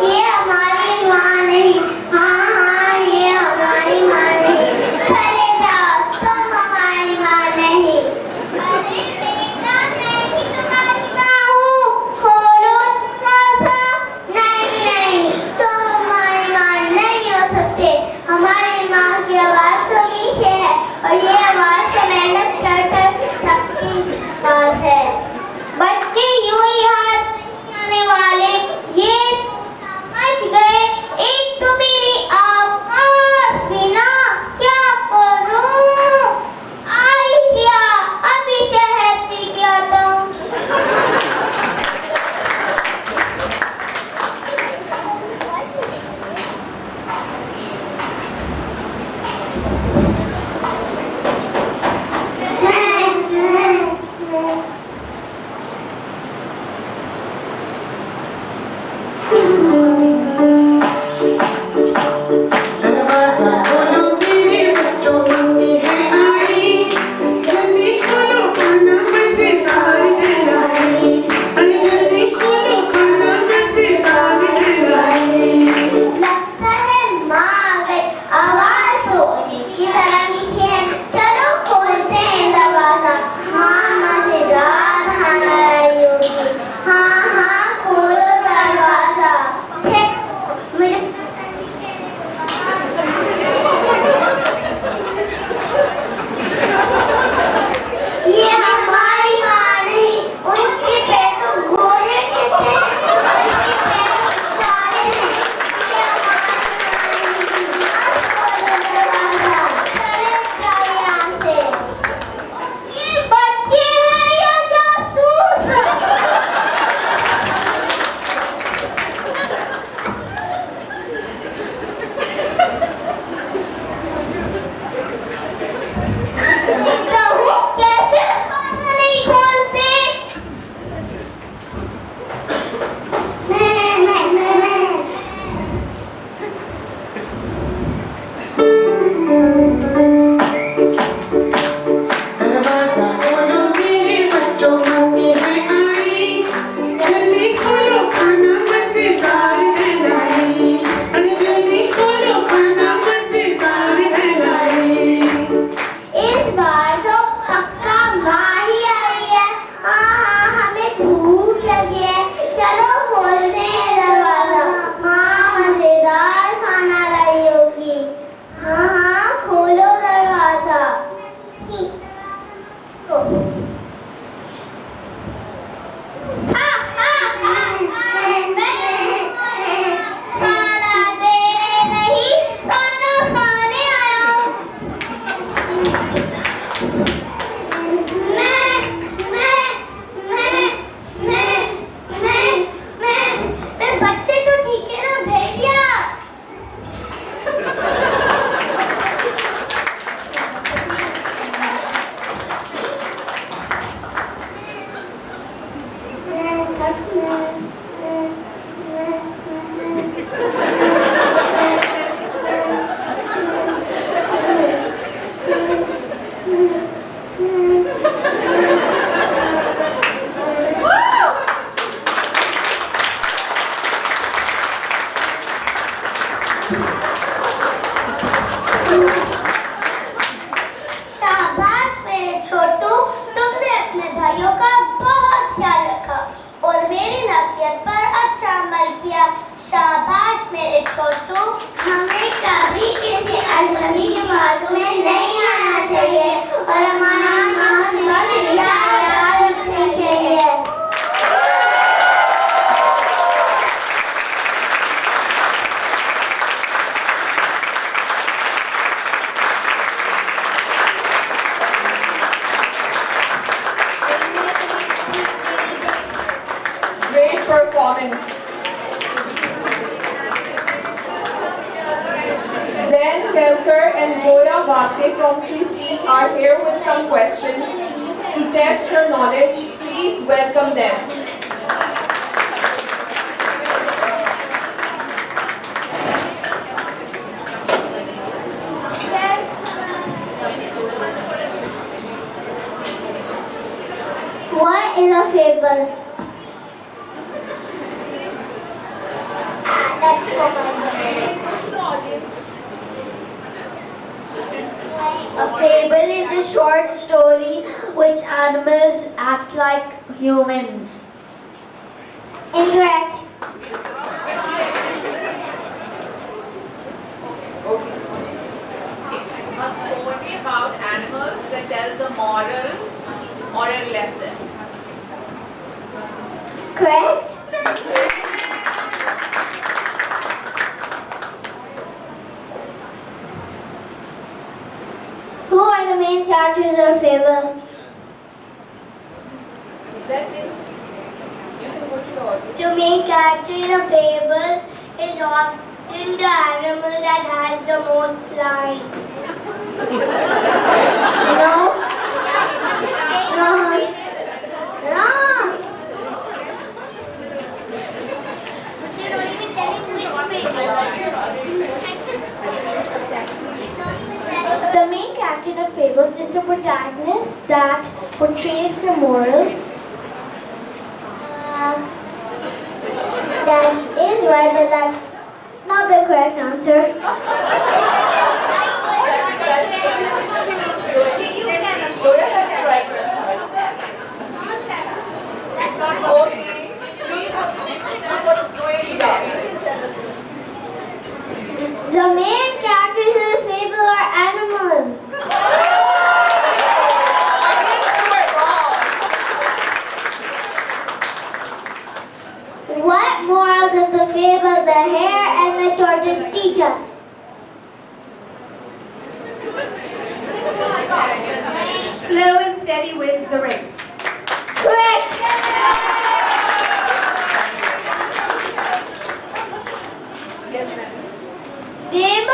ये हमारी माँ नहीं। हाँ हाँ ये हमारी माँ नहीं। चले जाओ, तुम हमारी माँ नहीं। अरे बेटा मैं ही तुम्हारी माँ हूँ, खोलो शाबाश मेरे छोटू, तुमने अपने भाइयों का बहुत ख्याल रखा और मेरी नसीहत पर अच्छा अमल किया। शाबाश मेरे छोटू, हमें कभी किसी अजनबी के मार्ग में नहीं आना चाहिए और हमारा ख्याल रखना चाहिए। Great performance. Zen Kelkar and Zoya Vase from 2C are here with some questions to test your knowledge. Please welcome them. What is a fable? That's so A fable is a short story which animals act like humans. Incorrect. A story about animals that tells a moral or a lesson. Correct. Who are the main characters of a fable? Is that it? You can go to the audience. The main character in a fable is often the animal that has the most line. No? Wrong. Wrong. They're not even telling which fable. The main character in a fable is the protagonist that portrays the moral. That is right, but that's not the correct answer. Zoya, that's right. Okay. The main characters in a fable are animals. What moral does the fable The Hare and the Tortoise teach us? Slow and steady wins the race. Correct. Yes, ma'am. Name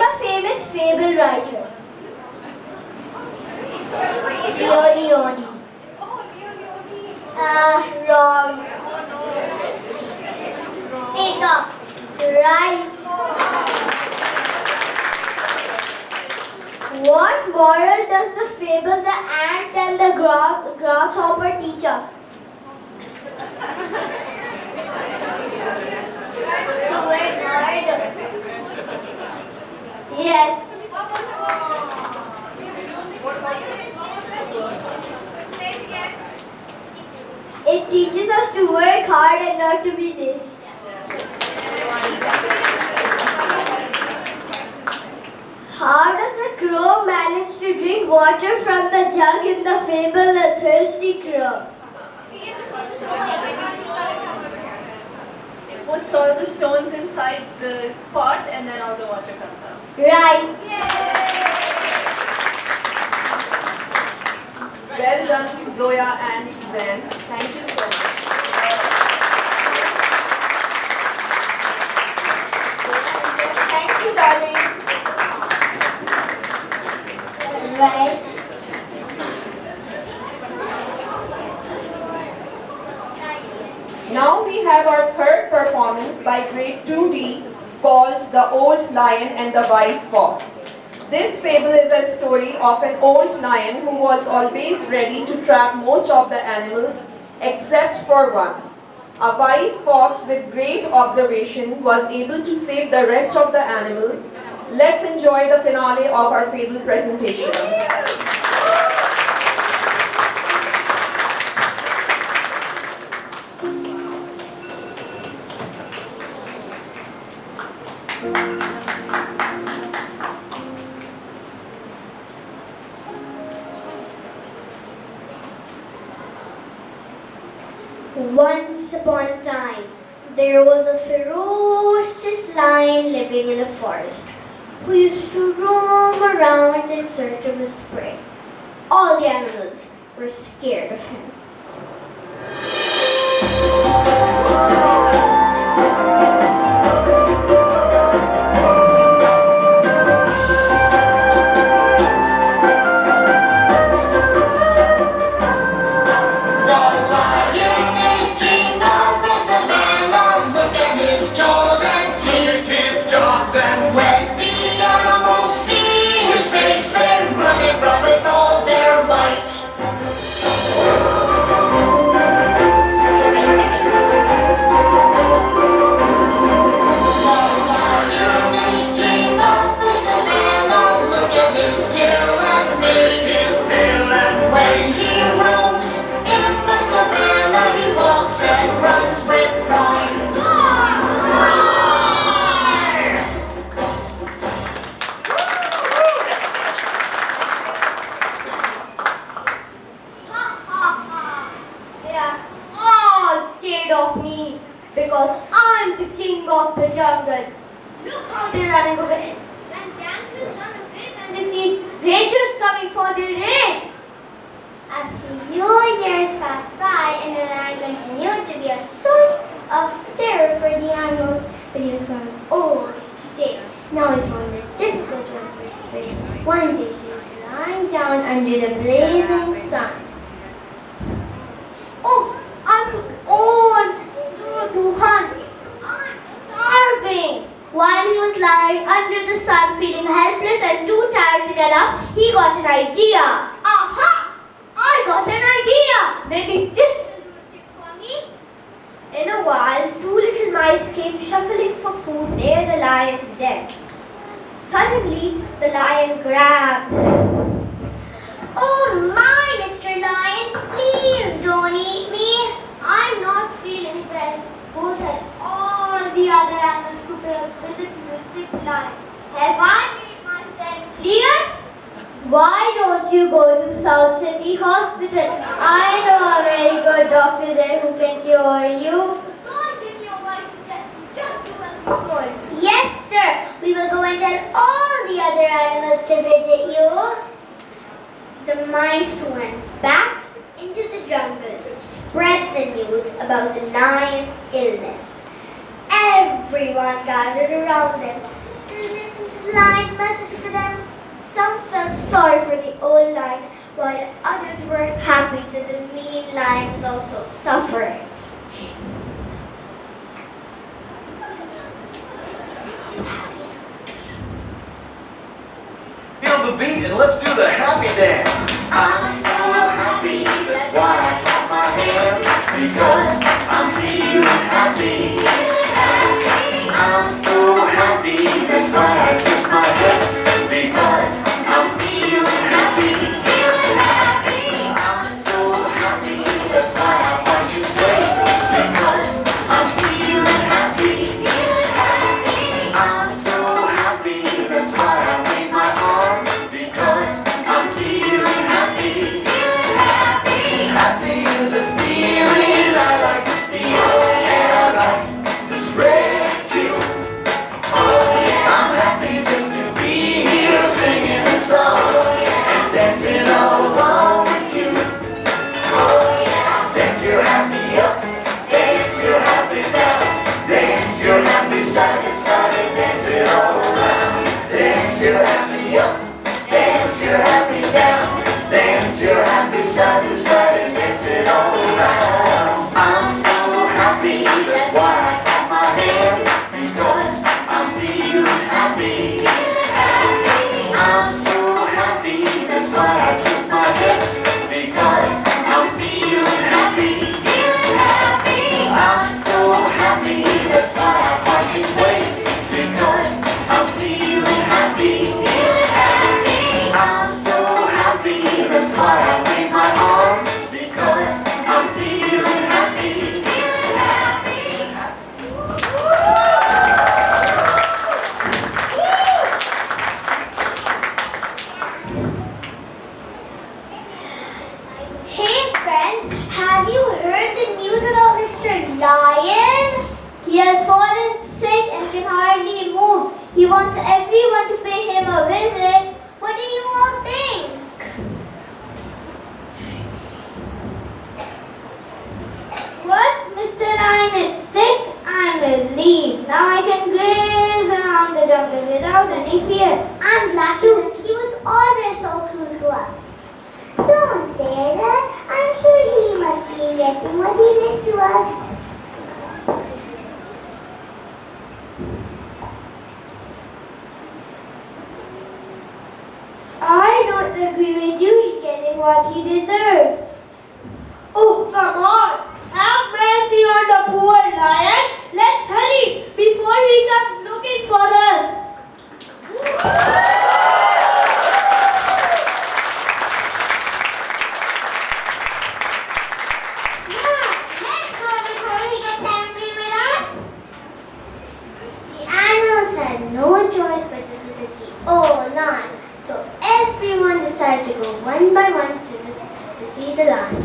a famous fable writer. Leone. Wrong. Aesop. Right. What moral does the fable The Ant and the Grasshopper teach us? To work hard. Yes. It teaches us to work hard and not to be lazy. How does a crow manage to drink water from the jug in the fable The Thirsty Crow? It puts all the stones inside the pot and then all the water comes out. Right. Well done, Zoya and Zen. Thank you so much. Thank you, darlings. Right. Now we have our third performance. performance by grade 2D called The Old Lion and the Wise Fox. This fable is a story of an old lion who was always ready to trap most of the animals except for one. A wise fox with great observation was able to save the rest of the animals. Let's enjoy the finale of our fable presentation. Once upon a time, there was a ferocious lion living in a forest who used to roam around in search of his prey. All the animals were scared of him. When the animals see his face, they run and run with all their might. The lion is king of the savannah. Look at his tail and mane. When he roams in the savannah, he walks and runs with pride. They are all scared of me because I'm the king of the jungle. Look how they're running away. When dancers run away when they see rangers coming for their raids. A few years passed by and the lion continued to be a source of terror for the animals, but he was growing old each day. Now he found it difficult to persuade. One day he was lying down under the blazing sun. Oh, I'm too old to hunt. I'm starving. While he was lying under the sun, feeling helpless and too tired to get up, he got an idea. Aha! I got an idea. Maybe this will do a trick for me. In a while, two little mice came shuffling for food near the lion's den. Suddenly, the lion grabbed them. Oh my, Mr. Lion, please don't eat me. I'm not feeling well. Go tell all the other animals to pay a visit to the sick lion. Have I made myself clear? Why don't you go to South City Hospital? I know a very good doctor there who can cure you. Don't give me a wise suggestion. Just do as you're told. Yes, sir. We will go and tell all the other animals to visit you. The mice went back into the jungle to spread the news about the lion's illness. Everyone gathered around them to listen to the lion's message for them. Some felt sorry for the old lion, while others were happy that the mean lion was also suffering. Feel the beat and let's do the happy dance. I'm so happy, that's why I clap my hands, because I'm feeling happy. I'm so happy, that's why I kiss my hips, because I'm feeling happy. I'm so happy, that's why I want you place, because I'm feeling happy. I'm so happy, that's why I wave my arms, because I'm feeling happy. Happy is a feeling I like to feel and I like to spread too. I'm happy just to be here singing a song and dancing along with you. Dance your happy up, dance your happy down, dance your happy side to side and dance it all around. Dance your happy up, dance your happy down, dance your happy side to side and dance it all around. I'm so happy, that's why I clap my He has fallen sick and can hardly move. He wants everyone to pay him a visit. What do you all think? What? Mr. Lion is sick? I'm relieved. Now I can graze around the jungle without any fear. I'm glad too. He was always so cruel to us. Don't say that. I'm sure he must be regretting what he did to us. I don't agree with you. He's getting what he deserves. Oh, come on. Have mercy on the poor lion. Let's hurry before he comes looking for us. Let's go before he gets angry with us. The animals had no choice but to visit the old lion. So everyone decided to go one by one to see the lion.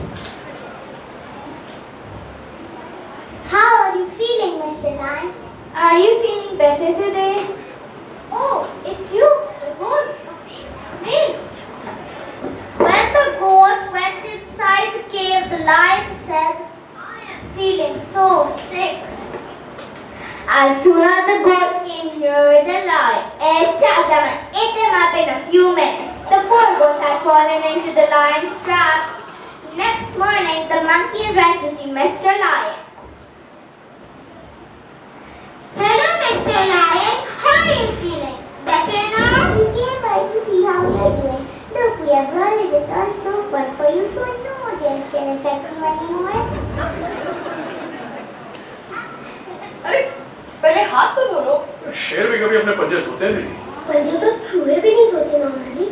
How are you feeling, Mr. Lion? Are you feeling better today? Oh, it's you, the goat. Me. When the goat went inside the cave, the lion said, I am feeling so sick. As soon as the goat came near the lion, it attacked them and ate them up in a few minutes. The poor goat had fallen into the lion's trap. Next morning, the monkeys went to see Mr. Lion. Hello, Mr. Lion. How are you feeling? Better now? We came by to see how you are doing. Look, we have brought a return soup for you, so no germs can infect you anymore. अरे पहले हाथ तो धो लो। शेर भी कभी अपने पंजे धोते नहीं। पंजे तो चूहे भी नहीं धोते मामा जी।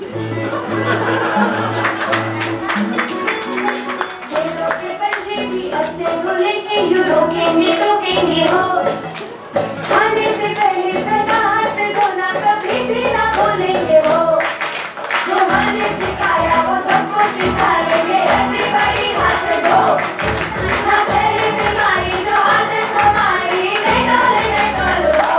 शेरों के पंजे भी अब से धुलेंगे, यूं रोकेंगे हो। खाने से पहले सदा हाथ धोना, कभी भी ना भूलेंगे हो। जो हमने सिखाया वो सबको सिखाएंगे, everybody हाथ धो। ना फैले बीमारी जो आदत हमारी, डेटॉल हो।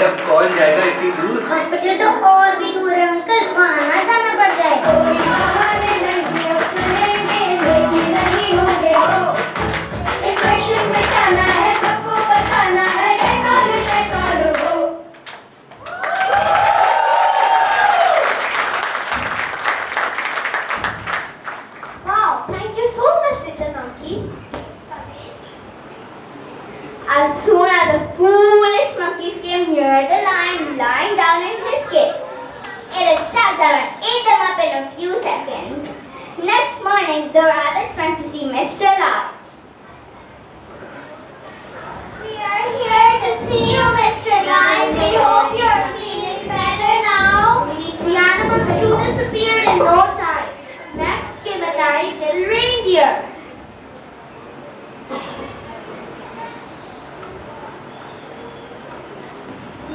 अब कौन जाएगा इतनी दूर? हॉस्पिटल तो और भी दूर है अंकल, वहाँ ना जाना पड़ जाए। कोई बहाने नहीं अब चलेंगे, लेजी नहीं होंगे हो। इन्फेक्शन मिटाना है, सबको बताना है, डेटॉल हो। Wow, thank you so much, little monkeys. As soon as the foolish monkeys came near the lion lying down in his cave, it attacked them and ate them up in a few seconds. Next morning, the rabbits went to see Mr. Lion. We are here to see you, Mr. Lion. We hope you're feeling better now. The animals too disappeared in no time. Next came a tiny little reindeer.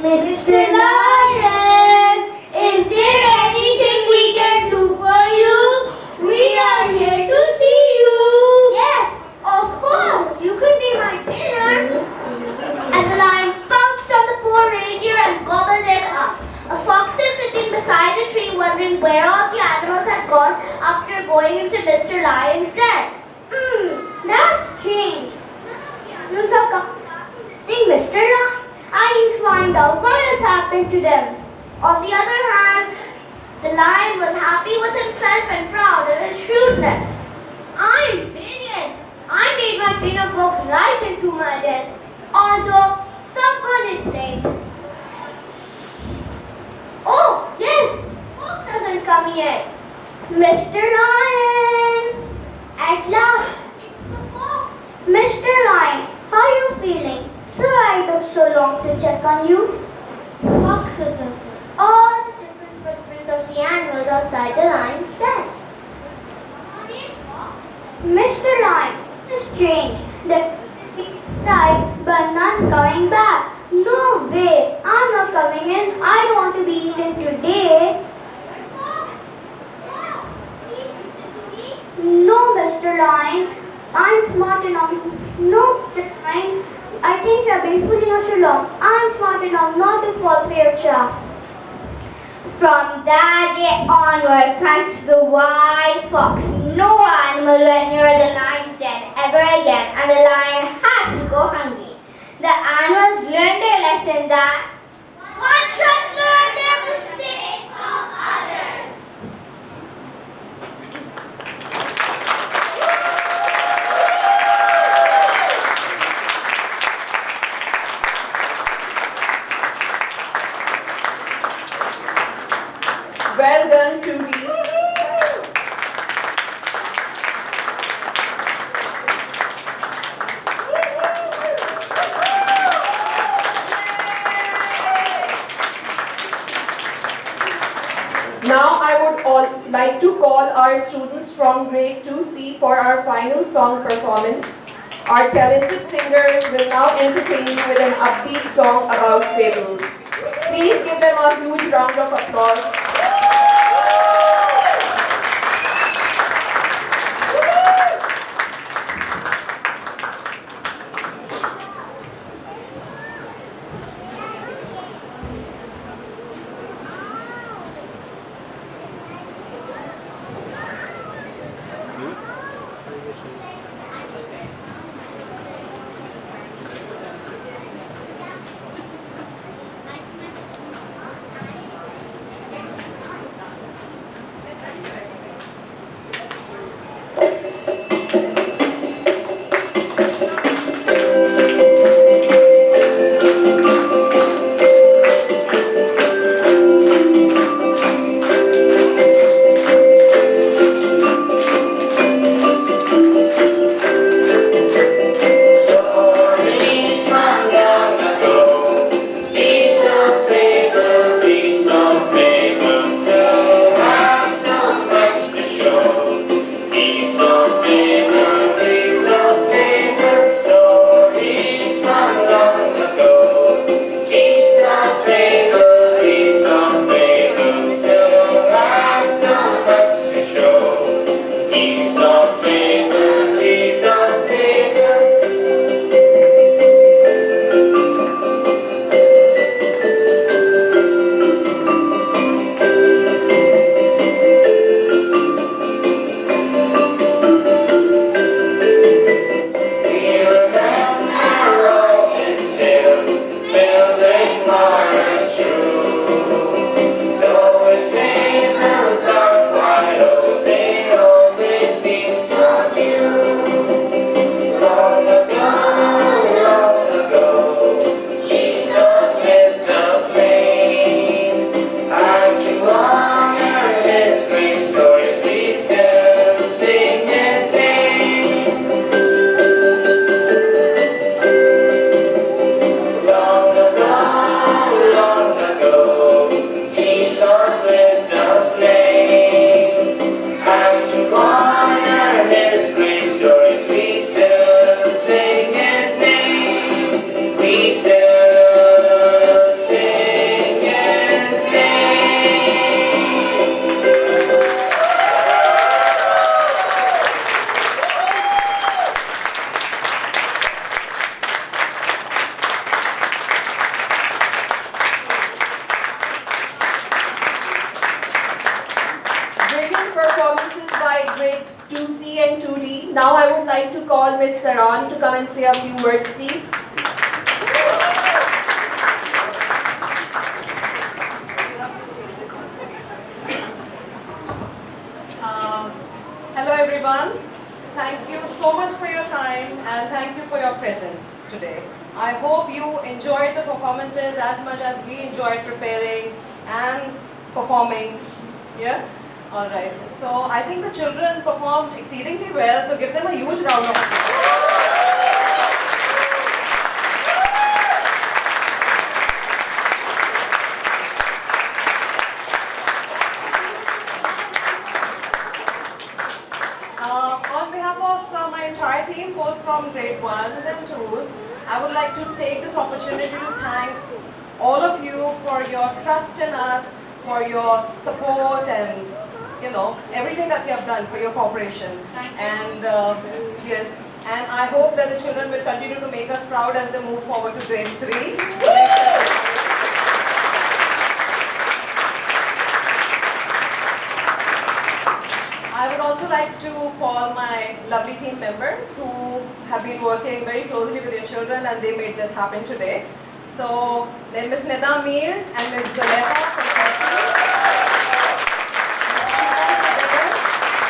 Mr. Lion, is there anything we can do for you? We are here to see you. Yes, of course. You could be my dinner. And the lion pounced on the poor reindeer and gobbled it up. A fox is sitting beside a tree wondering where all the animals had gone after going into Mr. Lion's den. That's strange. Think Mr. Lion. I need to find out what has happened to them. On the other hand, the lion was happy with himself and proud of his shrewdness. I'm brilliant. I made my dinner walk right into my den, although someone is late. Oh, yes, Fox hasn't come yet. Mr. Lion! At last, it's the fox. Mr. Lion, how are you feeling? Sir, I took so long to check on you. Fox was noticing all the different footprints of the animals outside the lion's den. Mr. Lion, it's strange. The inside, but none coming back. No way. I'm not coming in. I don't want to be eaten today. No, Mr. Lion. I'm smart enough. No, fine. I think you have been fooling us too long. I'm smart enough not to fall for your trap. From that day onwards, thanks to the wise fox, no animal went near the lion's den ever again, and the lion had to go hungry. The animals learned their lesson that one should learn their mistakes of others. Well done, Tootie. Now I would like to call our students from grade 2C for our final song performance. Our talented singers will now entertain you with an upbeat song about fables. Please give them a huge round of applause. Performances by grade 2C and 2D. Now I would like to call Miss Saran to come and say a few words, please. Hello everyone. Thank you so much for your time and thank you for your presence today. I hope you enjoyed the performances as much as we enjoyed preparing and performing. Yeah? Alright. So I think the children performed exceedingly well, so give them a huge round of applause. On behalf of my entire team, both from grade 1s and 2s, I would like to take this opportunity to thank all of you for your trust in us, for your support and everything that you have done for your corporation. Thank you. And yes, and I hope that the children will continue to make us proud as they move forward to grade 3. I would also like to call my lovely team members who have been working very closely with your children, and they made this happen today. So, then Ms. Nida Mir and Ms. Zaleha from Turkey,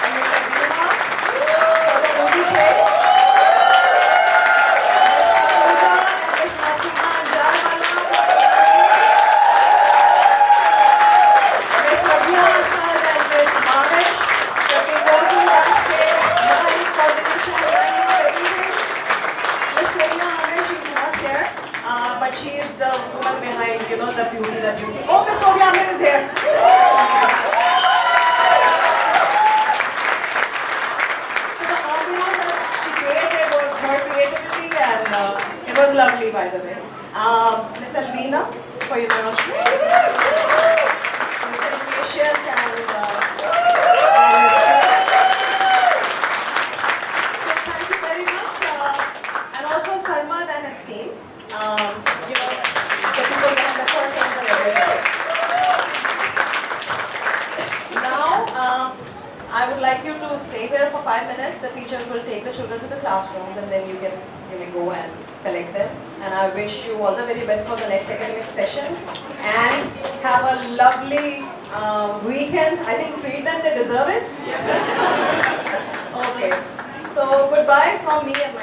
and Ms. Abdullah for the movie play, Ms. Pooja and Ms. Nasima Jarwala, Ms. Rabia Hassan and Ms. Mavish, they've been working backstage, line coordination, line everything. Ms. Selina Amir, she's not here, but she is the woman behind, the beauty that you see. Oh, Ms. Sonia Amir is here. So the ambiance that she created was her creativity, and it was lovely, by the way. Ms. Alvina, for your announcement. Ms. Ignatius and Ms. So thank you very much. And also Salman and his team. The people behind the curtains and everything. Now, I would like you to stay here for 5 minutes. The teachers will take the children to the classrooms, and then you can go and collect them. And I wish you all the very best for the next academic session. And have a lovely weekend. I think treat them, they deserve it. Okay. So goodbye from me and my